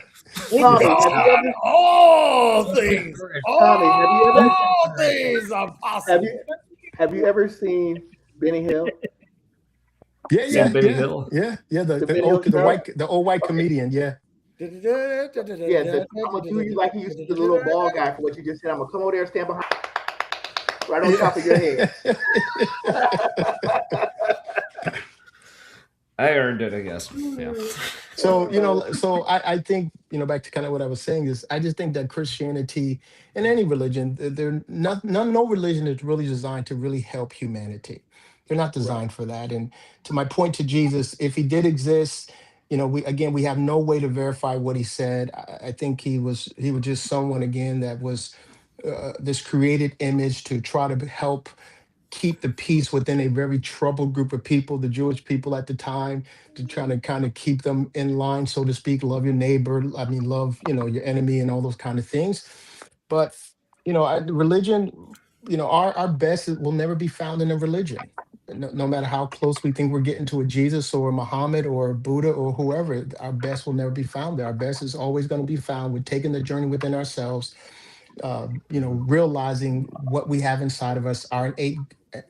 With Tommy, God, all things, Tommy, all things are have possible. you have you ever seen Benny Hill? Yeah, Seen yeah, Benny yeah, Hill? yeah, yeah. The The the Benny Hill old the show? white the old white Okay. comedian. Yeah. Yeah, I'm gonna do you like he used to do the little ball guy for what you just said. I'm gonna come over there and stand behind right on top of your head. I earned it, I guess. Yeah. So, I think, back to kind of what I was saying is I just think that Christianity and any religion, they're not, no religion is really designed to really help humanity. They're not Right. designed for that. And to my point to Jesus, if he did exist, we have no way to verify what he said. I think he was just someone again that was this created image to try to help keep the peace within a very troubled group of people, the Jewish people at the time, to try to kind of keep them in line, so to speak. Love your neighbor. I mean, love, your enemy and all those kind of things. But, religion, our best will never be found in a religion. no matter how close we think we're getting to a Jesus or a Muhammad or a Buddha or whoever, our best will never be found there. Our best is always going to be found with taking the journey within ourselves, realizing what we have inside of us, our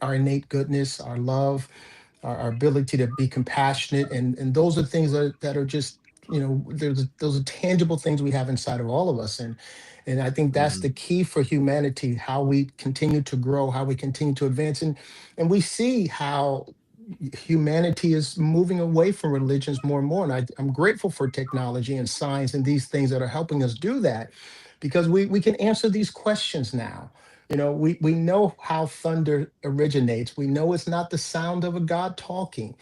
innate goodness, our love, our ability to be compassionate, and those are things that are just, those are tangible things we have inside of all of us, and I think that's Mhm. the key for humanity, how we continue to grow, how we continue to advance, and we see how humanity is moving away from religions more and more. And I'm grateful for technology and science and these things that are helping us do that, because we can answer these questions now. We know how thunder originates. We know it's not the sound of a God talking.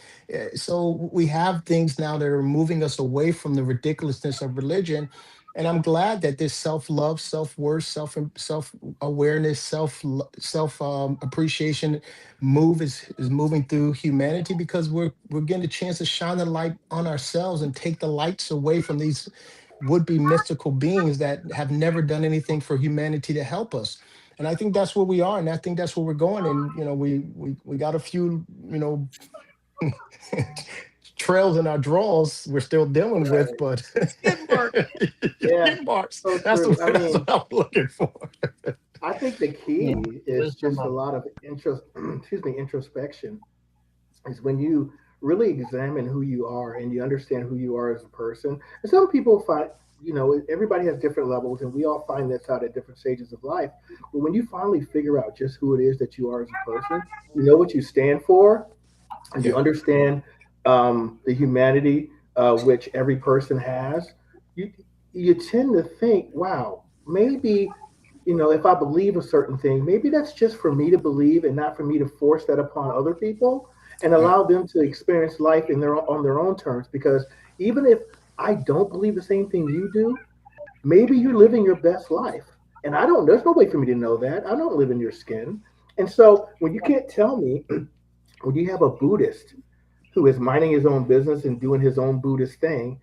So we have things now that are moving us away from the ridiculousness of religion. And I'm glad that this self-love, self-worth, self-awareness, self appreciation move is moving through humanity, because we're getting a chance to shine the light on ourselves and take the lights away from these would-be mystical beings that have never done anything for humanity to help us. And I think that's where we are, and I think that's where we're going. And we got a few trails in our drawers we're still dealing with, but Skid mark. Yeah, skid marks. so That's true. I that's mean, what I'm looking for. I think the Yeah, key is wisdom just a of lot of introspection is when you really examine who you are and you understand who you are as a person. And some people find, everybody has different levels, and we all find this out at different stages of life. But when you finally figure out just who it is that you are as a person, you know what you stand for, and you Yeah, understand the humanity which every person has, you you tend to think, wow, maybe if I believe a certain thing, maybe that's just for me to believe and not for me to force that upon other people and yeah, allow them to experience life on their own terms. Because even if I don't believe the same thing you do, maybe you're living your best life. And I don't, there's no way for me to know that. I don't live in your skin. And so when you can't tell me, when you have a Buddhist who is minding his own business and doing his own Buddhist thing,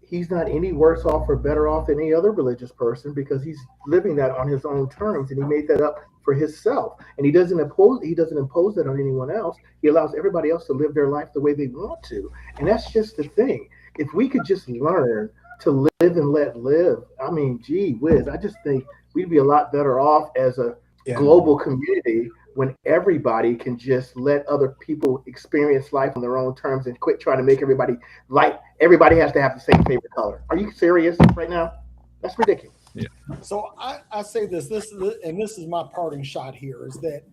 he's not any worse off or better off than any other religious person, because he's living that on his own terms, and he made that up for himself. And he doesn't impose that on anyone else. He allows everybody else to live their life the way they want to. And that's just the thing. If we could just learn to live and let live, I mean, gee whiz, I just think we'd be a lot better off as a yeah. global community when everybody can just let other people experience life on their own terms and quit trying to make everybody has to have the same favorite color. Are you serious right now? That's ridiculous. Yeah. So I say this is my parting shot here, is that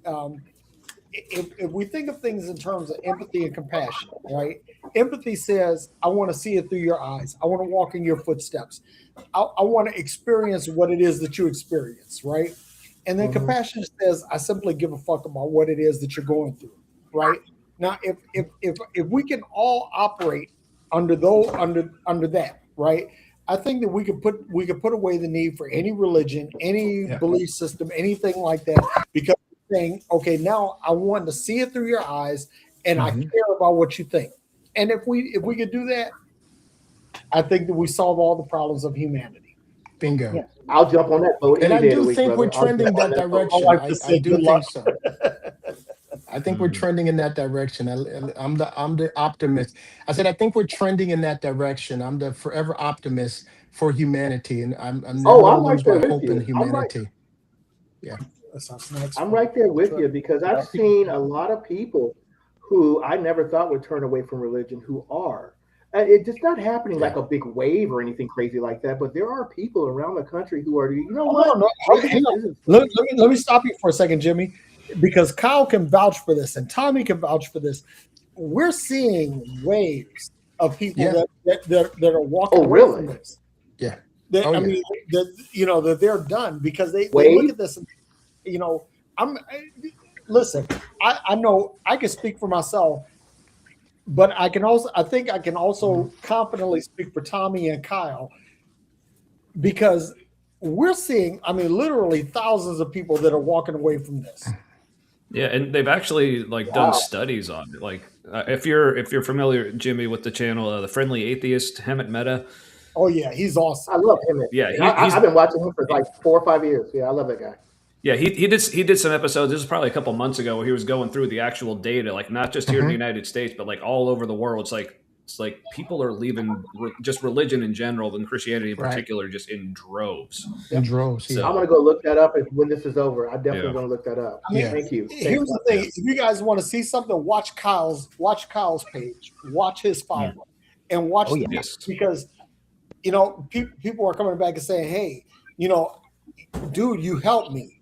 if we think of things in terms of empathy and compassion, right? Empathy says, I want to see it through your eyes. I want to walk in your footsteps. I want to experience what it is that you experience, right? And then Mm-hmm. compassion says, I simply give a fuck about what it is that you're going through, right? Now, if we can all operate under that, right? I think that we could put away the need for any religion, any Yeah. belief system, anything like that, because we're saying, okay, now I want to see it through your eyes, and I Hmm. care about what you think. And if we could do that, I think that we solve all the problems of humanity. Bingo. Yes, I'll jump on that boat And any I day of the do week, think we're brother. I'll jump trending on that that boat. My direction. wife I, just I said, do "Good luck." think so. I think we're Mhm. trending in that direction. I'm the optimist. I said I think we're trending in that direction. I'm the forever optimist for humanity, and I'm never Oh, going to I'm right lose there my with hope in you. humanity. Yeah, That's our snacks I'm for right there with trip. you, because I've yeah, people seen say, a lot of people who I never thought would turn away from religion who are. And it's not happening yeah. like a big wave or anything crazy like that, but there are people around the country who are, Hold on, no, maybe hang this on. isn't so Let me stop you for a second, Jimmy, because Kyle can vouch for this and Tommy can vouch for this. We're seeing waves of people Yeah. that are walking Oh, away from really? this. Yeah. That Oh I yeah. mean, that they're done because they look Wave? at this and you know listen. I know I can speak for myself, but I think I can Mhm. also confidently speak for Tommy and Kyle, because we're seeing, I mean, literally thousands of people that are walking away from this. Yeah, and they've actually like done Wow. studies on it. Like if you're familiar, Jimmy, with the channel, the Friendly Atheist, Hemet Meta. Oh yeah, he's awesome. I love him. Yeah, And I've been watching him for like 4 or 5 years. Yeah, I love that guy. Yeah, he did some episodes. This was probably a couple months ago where he was going through the actual data, like not just here in the Mhm. United States, but like all over the world. It's like people are leaving just religion in general, and Christianity in Right. particular, just in droves. In droves. So Yeah. I'm gonna go look that up when this is over. I'm definitely yeah, gonna look that up. I mean, Yeah. Thank you. here's the thing: if you guys want to see something, watch Kyle's page, watch his follow, and watch Oh, yeah. yes, because people are coming back and saying, "Hey, dude, you helped me,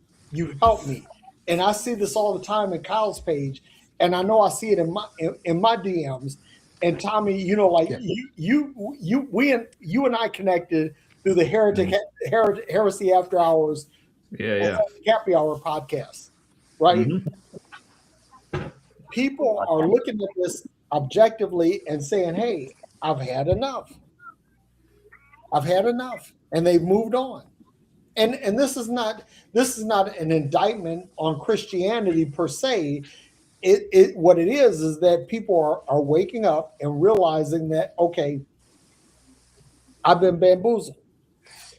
and I see this all the time in Kyle's page, and I know I see it in my DMs. And Tommy, like Yeah. you and I connected through the Heresy After Hours yeah. Happy Hour podcast, right? Mhm. People are looking at this objectively and saying, "Hey, I've had enough. And they've moved on. And this is not an indictment on Christianity per se. What it is that people are waking up and realizing that, okay, I've been bamboozled.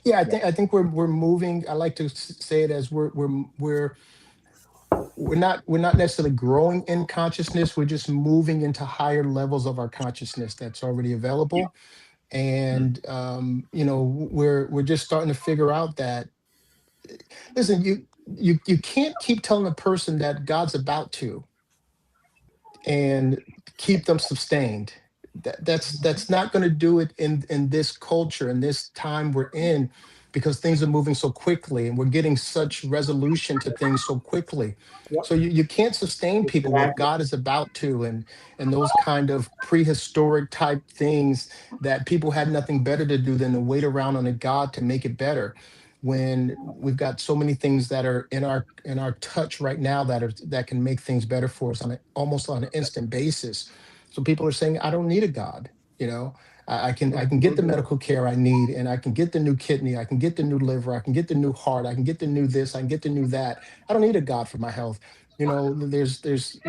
Yeah, I think we're moving. I like to say it as we're not necessarily growing in consciousness. We're just moving into higher levels of our consciousness that's already available, and we're just starting to figure out that, listen, you can't keep telling a person that God's about to and keep them sustained. That's not going to do it in this culture, in this time we're in, because things are moving so quickly and we're getting such resolution to things so quickly. Yep. So you can't sustain people with Exactly. God is about to, and those kind of prehistoric type things that people had nothing better to do than to wait around on a God to make it better, when we've got so many things that are in our touch right now that can make things better for us almost on an instant basis. So people are saying, I don't need a God. I can get the medical care I need, and I can get the new kidney, I can get the new liver, I can get the new heart, I can get the new this, I can get the new that. I don't need a God for my health. There's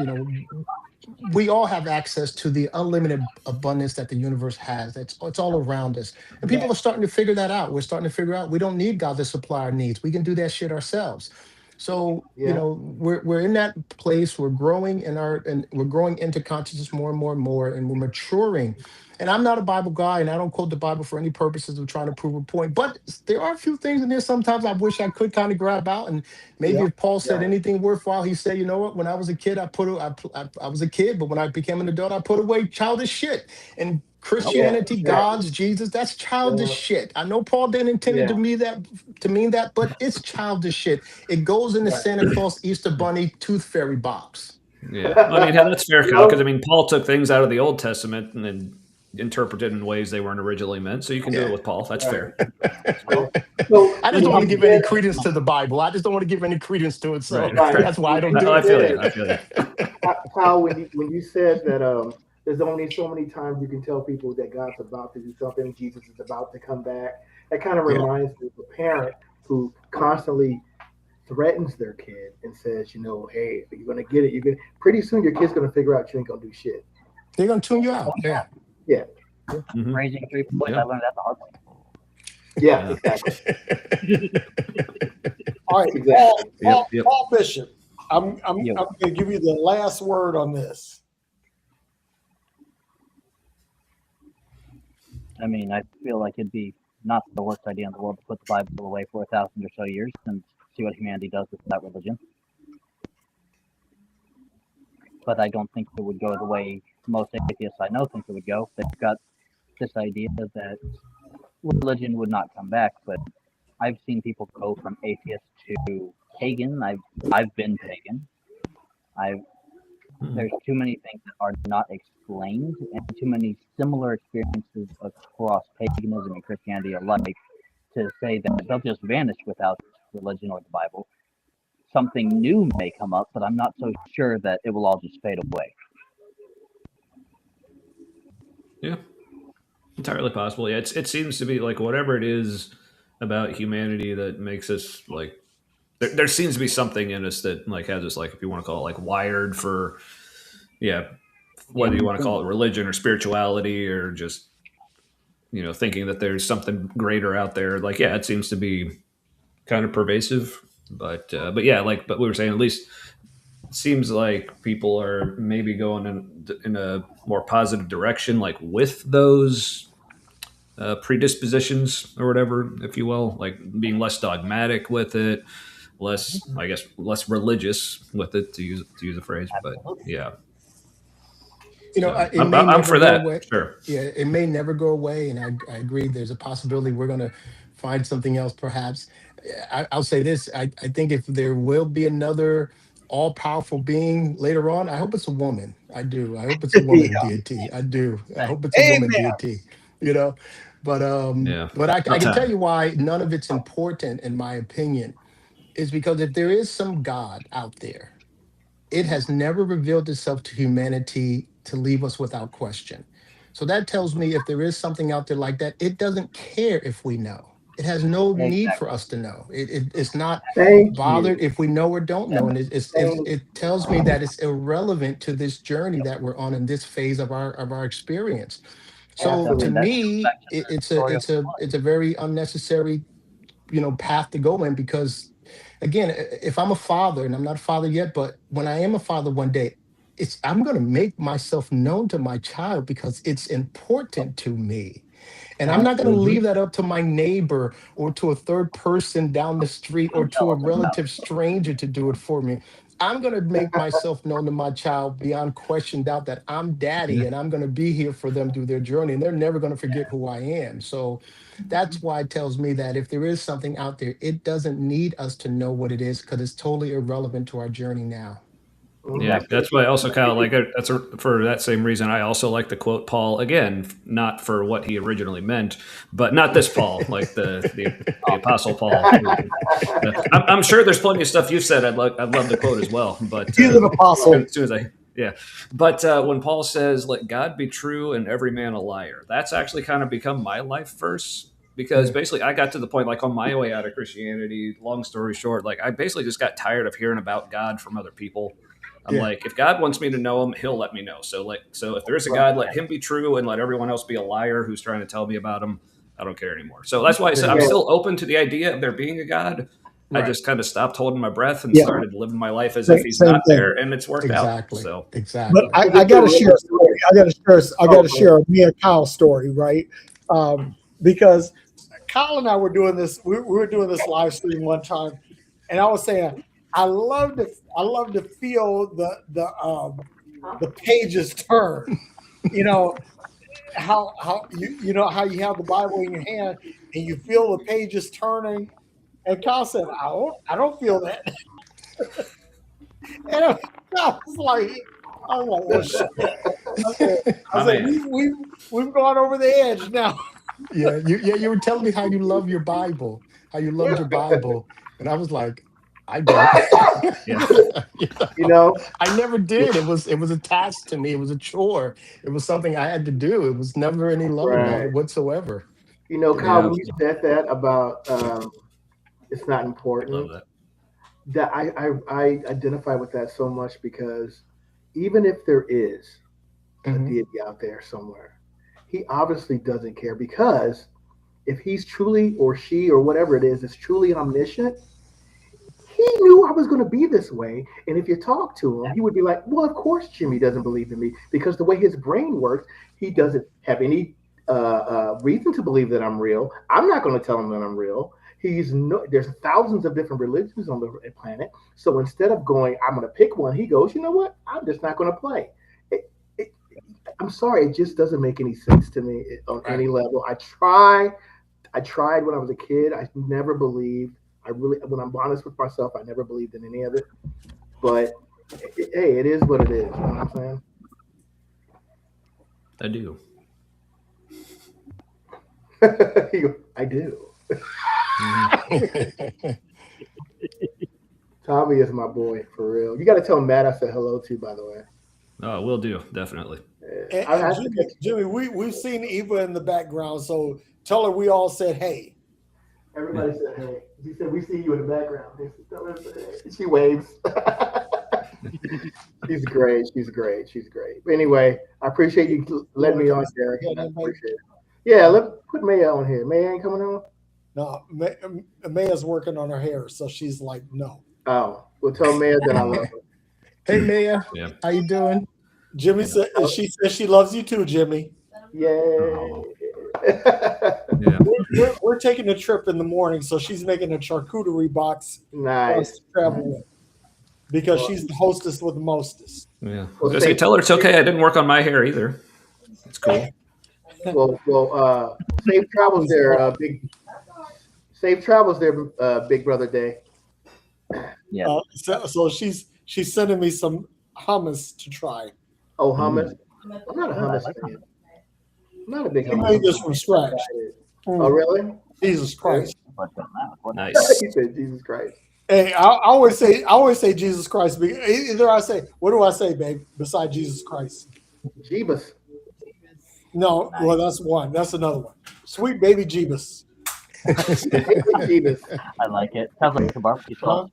we all have access to the unlimited abundance that the universe has. It's all around us. And people are starting to figure that out. We're starting to figure out we don't need God to supply our needs. We can do that shit ourselves. So, Yeah. we're in that place. We're growing and we're growing into consciousness more and more and more, and we're maturing. And I'm not a Bible guy, and I don't quote the Bible for any purposes of trying to prove a point. But there are a few things in there sometimes I wish I could kind of grab out. And maybe Yeah. if Paul said Yeah. anything worthwhile, he said, you know what? When I was a kid, I was a kid, but when I became an adult, I put away childish shit. And Yeah. Christianity, Exactly. God's, Jesus, that's childish Yeah. shit. I know Paul didn't intend it Yeah. to mean that, but it's childish shit. It goes in the Right. Santa Claus Easter Bunny Tooth Fairy box. Yeah. I mean, that's fair, Kyle, Well, because I mean, Paul took things out of the Old Testament and then interpreted in ways they weren't originally meant. So you can do it Yeah. with Paul. That's right. fair. Right. So I just when don't want to you give any said credence to the Bible. I just don't want to give any credence to it. So Right. right, Right. that's why I don't when do you I feel you. said I feel you. Kyle, when you said that there's only so many times you can tell people that God's about to do something, Jesus is about to come back. That kind of Yeah. reminds me of a parent who constantly threatens their kid and says, hey, you're gonna get it. You're gonna pretty soon your kid's gonna figure out you ain't gonna do shit. They're going to tune you out. Yeah. Yeah, Mhm. Raising 3 boys, Yeah. I learned that the hard way. yeah, Yeah. exactly, All right, exactly. Yep. Paul Bishop. I'm Yeah. going to give you the last word on this. I mean, I feel like it'd be not the worst idea in the world to put the Bible away for 1,000 or so years and see what humanity does with that religion. But I don't think it would go the way most atheists I know think it would go. They've got this idea that religion would not come back, but I've seen people go from atheist to pagan. I've been pagan. There's too many things that are not explained, and too many similar experiences across paganism and Christianity alike to say that they'll just vanish without religion or the Bible. Something new may come up, but I'm not so sure that it will all just fade away. Yeah. Entirely possible. Yeah. It seems to be like whatever it is about humanity that makes us like there seems to be something in us that like has us like if you want to call it like wired for whether you want to call it religion or spirituality or just thinking that there's something greater out there. Like it seems to be kind of pervasive But yeah, but we were saying, at least it seems like people are maybe going in a more positive direction, like with those predispositions or whatever, if you will, like being less dogmatic with it, less, I guess, less religious with it, to use a phrase. But Absolutely. yeah, I- so it may I'm never for go that. away. Sure. Yeah, it may never go away, and I agree. There's a possibility we're going to find something else, perhaps. I'll say this: I think if there will be another all-powerful being later on, I hope it's a woman. I do. I hope it's a Yeah. woman deity. I do. I hope it's a woman Amen. deity. You know, Yeah. but I About can tell time. you why none of it's important, in my opinion, is because if there is some God out there, it has never revealed itself to humanity to leave us without question. So that tells me if there is something out there like that, it doesn't care if we know. It has no need for Exactly. us to know. It's not Thank bothered you. if we know or don't know. And Thank it tells me that it's irrelevant to this journey that we're on in this phase of our experience. So to Definitely. absolutely. That goes me, back to the story of the flood. it's a very unnecessary path to go in, because again, if I'm a father, and I'm not a father yet, but when I am a father one day, I'm going to make myself known to my child because it's important to me. And I'm not going to Absolutely. leave that up to my neighbor or to a third person down the street or Don't to tell a us about relative stranger to do it for me. I'm going to make myself known to my child beyond question doubt that I'm daddy, Yeah. and I'm going to be here for them through their journey. And they're never going to forget who I am. So that's why it tells me that if there is something out there, it doesn't need us to know what it is, because it's totally irrelevant to our journey now. it. Yeah, Mhm. Exactly. that's why I also kind of like it. For that same reason, I also like to quote Paul again, not for what he originally meant, but not this Paul, like the Apostle Paul. I'm sure there's plenty of stuff you've said I'd love to quote as well, but He's an apostle. as soon as I yeah, but when Paul says, "Let God be true and every man a liar," that's actually kind of become my life verse, because Mm, basically I got to the point, like on my way out of Christianity. Long story short, like I basically just got tired of hearing about God from other people. I'm yeah, like, if God wants me to know him, he'll let me know. So if there is a Right. God, let him be true and let everyone else be a liar who's trying to tell me about him. I don't care anymore. So that's why I there said you I'm Yeah. go. still open to the idea of there being a God. I Right. just kind of stopped holding my breath and Yeah. started living my life as if Same, he's same not there, thing. and it's worked out. Exactly. So But Exactly. I, Well, I just got to to share a story. I got oh, to go ahead. share me and Kyle's story, right? Because Kyle and I were doing this. We were doing this live stream one time, and I was saying I love to feel the pages turn. You know how you know how you have the Bible in your hand and you feel the pages turning. And Kyle said, I don't feel that. And I was like, well, shit. I said, my man, we've gone over the edge now. You were telling me how you love your Bible, how you loved your Yeah. Bible, and I was like, I don't. yeah, You You know, know, I never did. It was a task to me. It was a chore. It was something I had to do. It was never any love about right. it whatsoever. You know, You Kyle, know. yeah, when you said that about it's not love important, that. that I identify with that so much because even if there is a Hmm. deity out there somewhere, he obviously doesn't care because if he's truly or she or whatever it is truly omniscient, he knew I was going to be this way. And if you talk to him, he would be like, well, of course Jimmy doesn't believe in me because the way his brain works, he doesn't have any reason to believe that I'm real. I'm not going to tell him that I'm real. There's thousands of different religions on the planet. So instead of going, I'm going to pick one, he goes, you know what? I'm just not going to play. It, it, I'm sorry, it just doesn't make any sense to me on Right. any level. I tried when I was a kid. I never believed. I really, when I'm honest with myself, I never believed in any of it. But hey, it is what it is. You know what I'm I do. saying? I do. Hmm. Tommy is my boy for real. You got to tell Matt I said hello to. By the way, Oh, will do, definitely. I And have to Jimmy, get Jimmy, we've seen Eva in the background, so tell her we all said hey. Yeah, everybody said hey. She said we see you in the background. Tell her, hey. She waves. She's great. She's great. She's great. But anyway, I appreciate You you letting want me to on, come? Derek. You got I anybody? appreciate it. Yeah, let put Maya on here. Maya ain't coming on. No, Maya's working on her hair, so she's like, no. Oh, well, tell Maya that I love her. Hey, Maya, Yeah. how you doing? Jimmy said she says she loves you too, Jimmy. Yay. Yeah. We're taking a trip in the morning, so she's making a charcuterie box for us Nice. to travel with because she's the hostess with the mostest. Yeah. I was Well, gonna say, tell her it's okay. I didn't work on my hair either. It's cool. Safe travels there, safe travels there, Big Brother Day. Yeah. So she's sending me some hummus to try. Oh, hummus. I'm not a hummus like fan. I'm not a big She hummus. made this from scratch. Oh, really? Jesus Christ! Nice. He said, Jesus Christ. Hey, I always say Jesus Christ. Either I say, what do I say, babe? Besides Jesus Christ? Jeebus. No, well that's one. That's another one. Sweet baby Jeebus. Jeebus. I like it. Sounds like a barbecue sauce.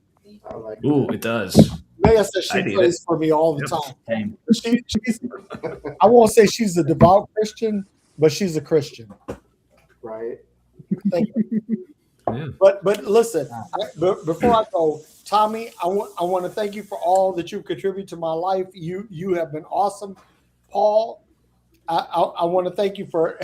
I like it. Ooh, it does. Maya says I she need prays for me all the Yep. time. Same. She's I won't say she's a devout Christian, but she's a Christian. Right. Thank you. Yeah. But listen, before I go, Tommy, I want to thank you for all that you've contributed to my life. You have been awesome. Paul, I want to thank you for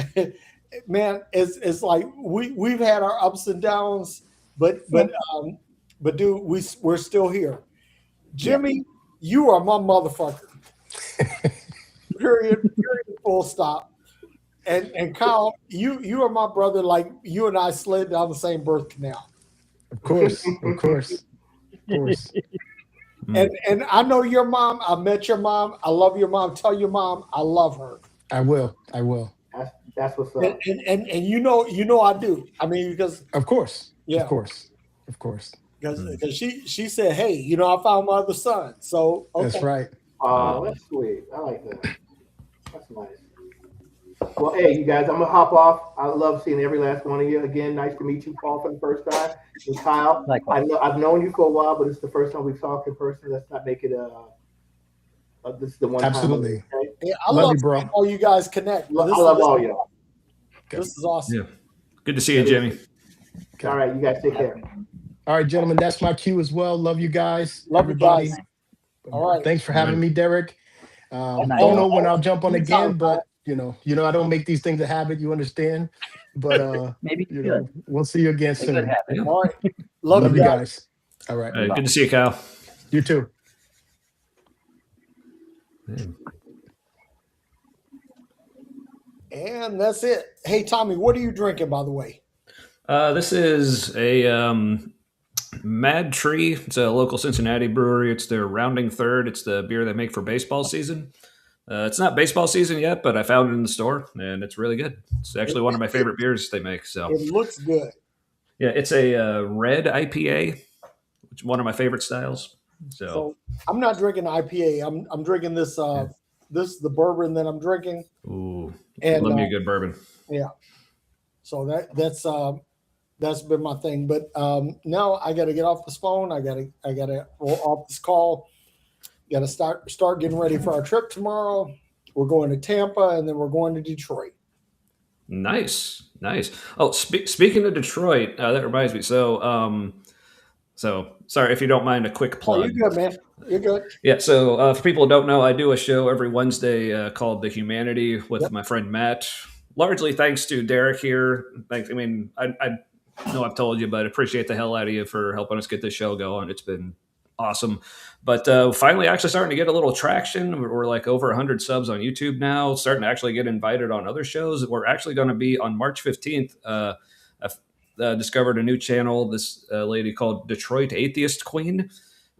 man. It's like we've had our ups and downs, but dude, we're still here. Jimmy, you are my motherfucker. Period. Full stop. And Kyle, you are my brother. Like you and I slid down the same birth canal. Of course. And I know your mom. I met your mom. I love your mom. Tell your mom I love her. I will. That's what's up. And you know I do. I mean because Of course. Yeah. Of course. because she said, hey, I found my other son. So okay. That's right. Oh, that's sweet. I like that. That's nice. Well, hey, you guys, I'm gonna hop off. I love seeing every last one of you. Again, nice to meet you, Paul, for the first time. And Kyle, Likewise. I've known you for a while, but it's the first time we've talked in person. Let's not make it this is the one Absolutely. time. Okay? Yeah, I Love love you, bro. seeing all you guys connect. I love all y'all. This is awesome. Yeah. Good to see you, Jimmy. Okay. All right, you guys take care. All right, gentlemen, that's my cue as well. Love you guys. Love you everybody. guys. All right. Thanks for having me, Derek. night. Don't know when I'll jump on Anytime, again, but I don't make these things a habit. You understand? But Maybe good. we'll see you again A good soon. habit. All right. Love you guys. All right. All right, good to see you, Kyle. You too. And that's it. Hey, Tommy, what are you drinking, by the way? This is a Mad Tree. It's a local Cincinnati brewery. It's their Rounding Third. It's the beer they make for baseball season. It's not baseball season yet, but I found it in the store, and it's really good. It's actually one of my favorite beers they make. So It looks good. yeah, it's a red IPA, which is one of my favorite styles. So I'm not drinking IPA. I'm drinking this. This is the bourbon that I'm drinking. Ooh, And love me a good bourbon. yeah. So that's been my thing. But now I got to get off this phone. I gotta roll off this call. Got to start getting ready for our trip tomorrow. We're going to Tampa, and then we're going to Detroit. Nice. Oh, speaking of Detroit, that reminds me. So sorry if you don't mind a quick plug. Oh, you're good, man. You're good. Yeah. So for people who don't know, I do a show every Wednesday called The Humanity with my friend Matt. Largely thanks to Derek here. I know I've told you, but I appreciate the hell out of you for helping us get this show going. It's been awesome. But finally actually starting to get a little traction. We're like over 100 subs on YouTube now, starting to actually get invited on other shows. We're actually going to be on March 15th. I've discovered a new channel, this lady called Detroit Atheist Queen.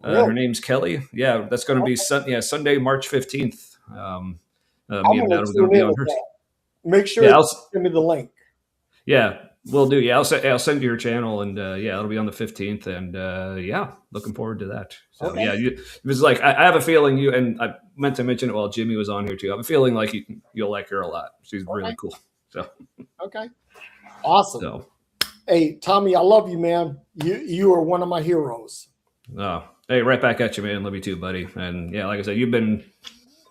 Her name's Kelly. Yeah, that's going to be Sunday, March 15th. Me and Matt are going to be on hers. Make sure you send me the link. Yeah, will do. Yeah, I'll send you your channel, and it'll be on the 15th, and looking forward to that. So it was like I have a feeling you, and I meant to mention it while Jimmy was on here too. I have a feeling like you'll like her a lot. She's really cool. So okay, awesome. So, hey, Tommy, I love you, man. You are one of my heroes. Oh, hey, right back at you, man. Love you too, buddy. And yeah, like I said, you've been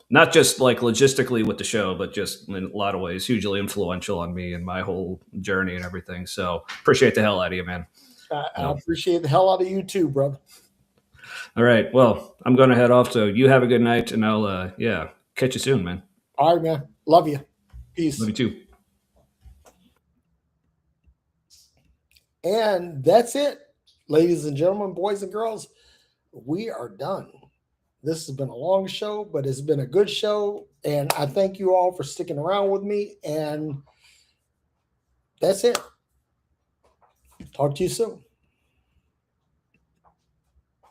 not just like logistically with the show, but just in a lot of ways, hugely influential on me and my whole journey and everything. So appreciate the hell out of you, man. I appreciate the hell out of you too, brother. All right. Well, I'm going to head off. So you have a good night, and I'll, catch you soon, man. All right, man. Love you. Peace. Love you too. And that's it, ladies and gentlemen, boys and girls. We are done. This has been a long show, but it's been a good show. And I thank you all for sticking around with me. And that's it. Talk to you soon.